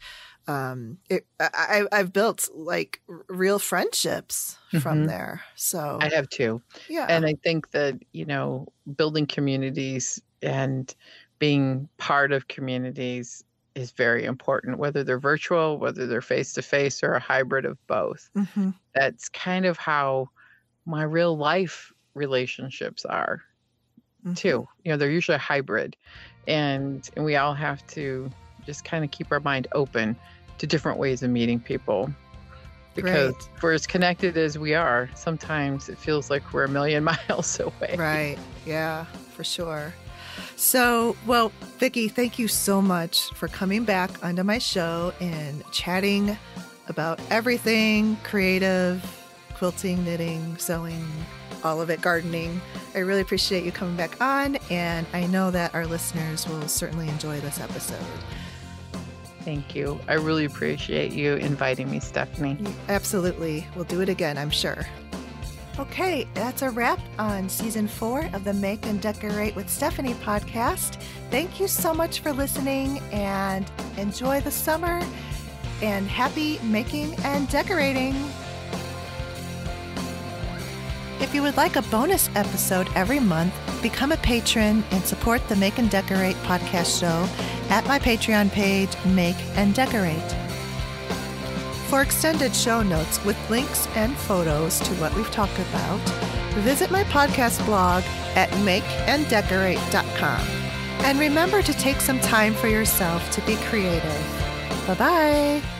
A: I've built like real friendships from there. So
B: I have too.
A: Yeah.
B: And I think that, you know, building communities and being part of communities is very important, whether they're virtual, whether they're face-to-face, or a hybrid of both. That's kind of how my real life relationships are too. You know, they're usually a hybrid, and we all have to just kind of keep our mind open to different ways of meeting people, because we're as connected as we are. Sometimes it feels like we're a million miles away.
A: Right. Yeah, for sure. So, well, Vicki, thank you so much for coming back onto my show and chatting about everything creative, quilting, knitting, sewing, all of it, gardening. I really appreciate you coming back on, and I know that our listeners will certainly enjoy this episode.
B: Thank you. I really appreciate you inviting me, Stephanie.
A: Absolutely. We'll do it again, I'm sure. Okay, that's a wrap on Season 4 of the Make and Decorate with Stephanie podcast. Thank you so much for listening, and enjoy the summer, and happy making and decorating. If you would like a bonus episode every month, become a patron and support the Make and Decorate podcast show at my Patreon page, Make and Decorate. For extended show notes with links and photos to what we've talked about, visit my podcast blog at makeanddecorate.com. And remember to take some time for yourself to be creative. Bye-bye.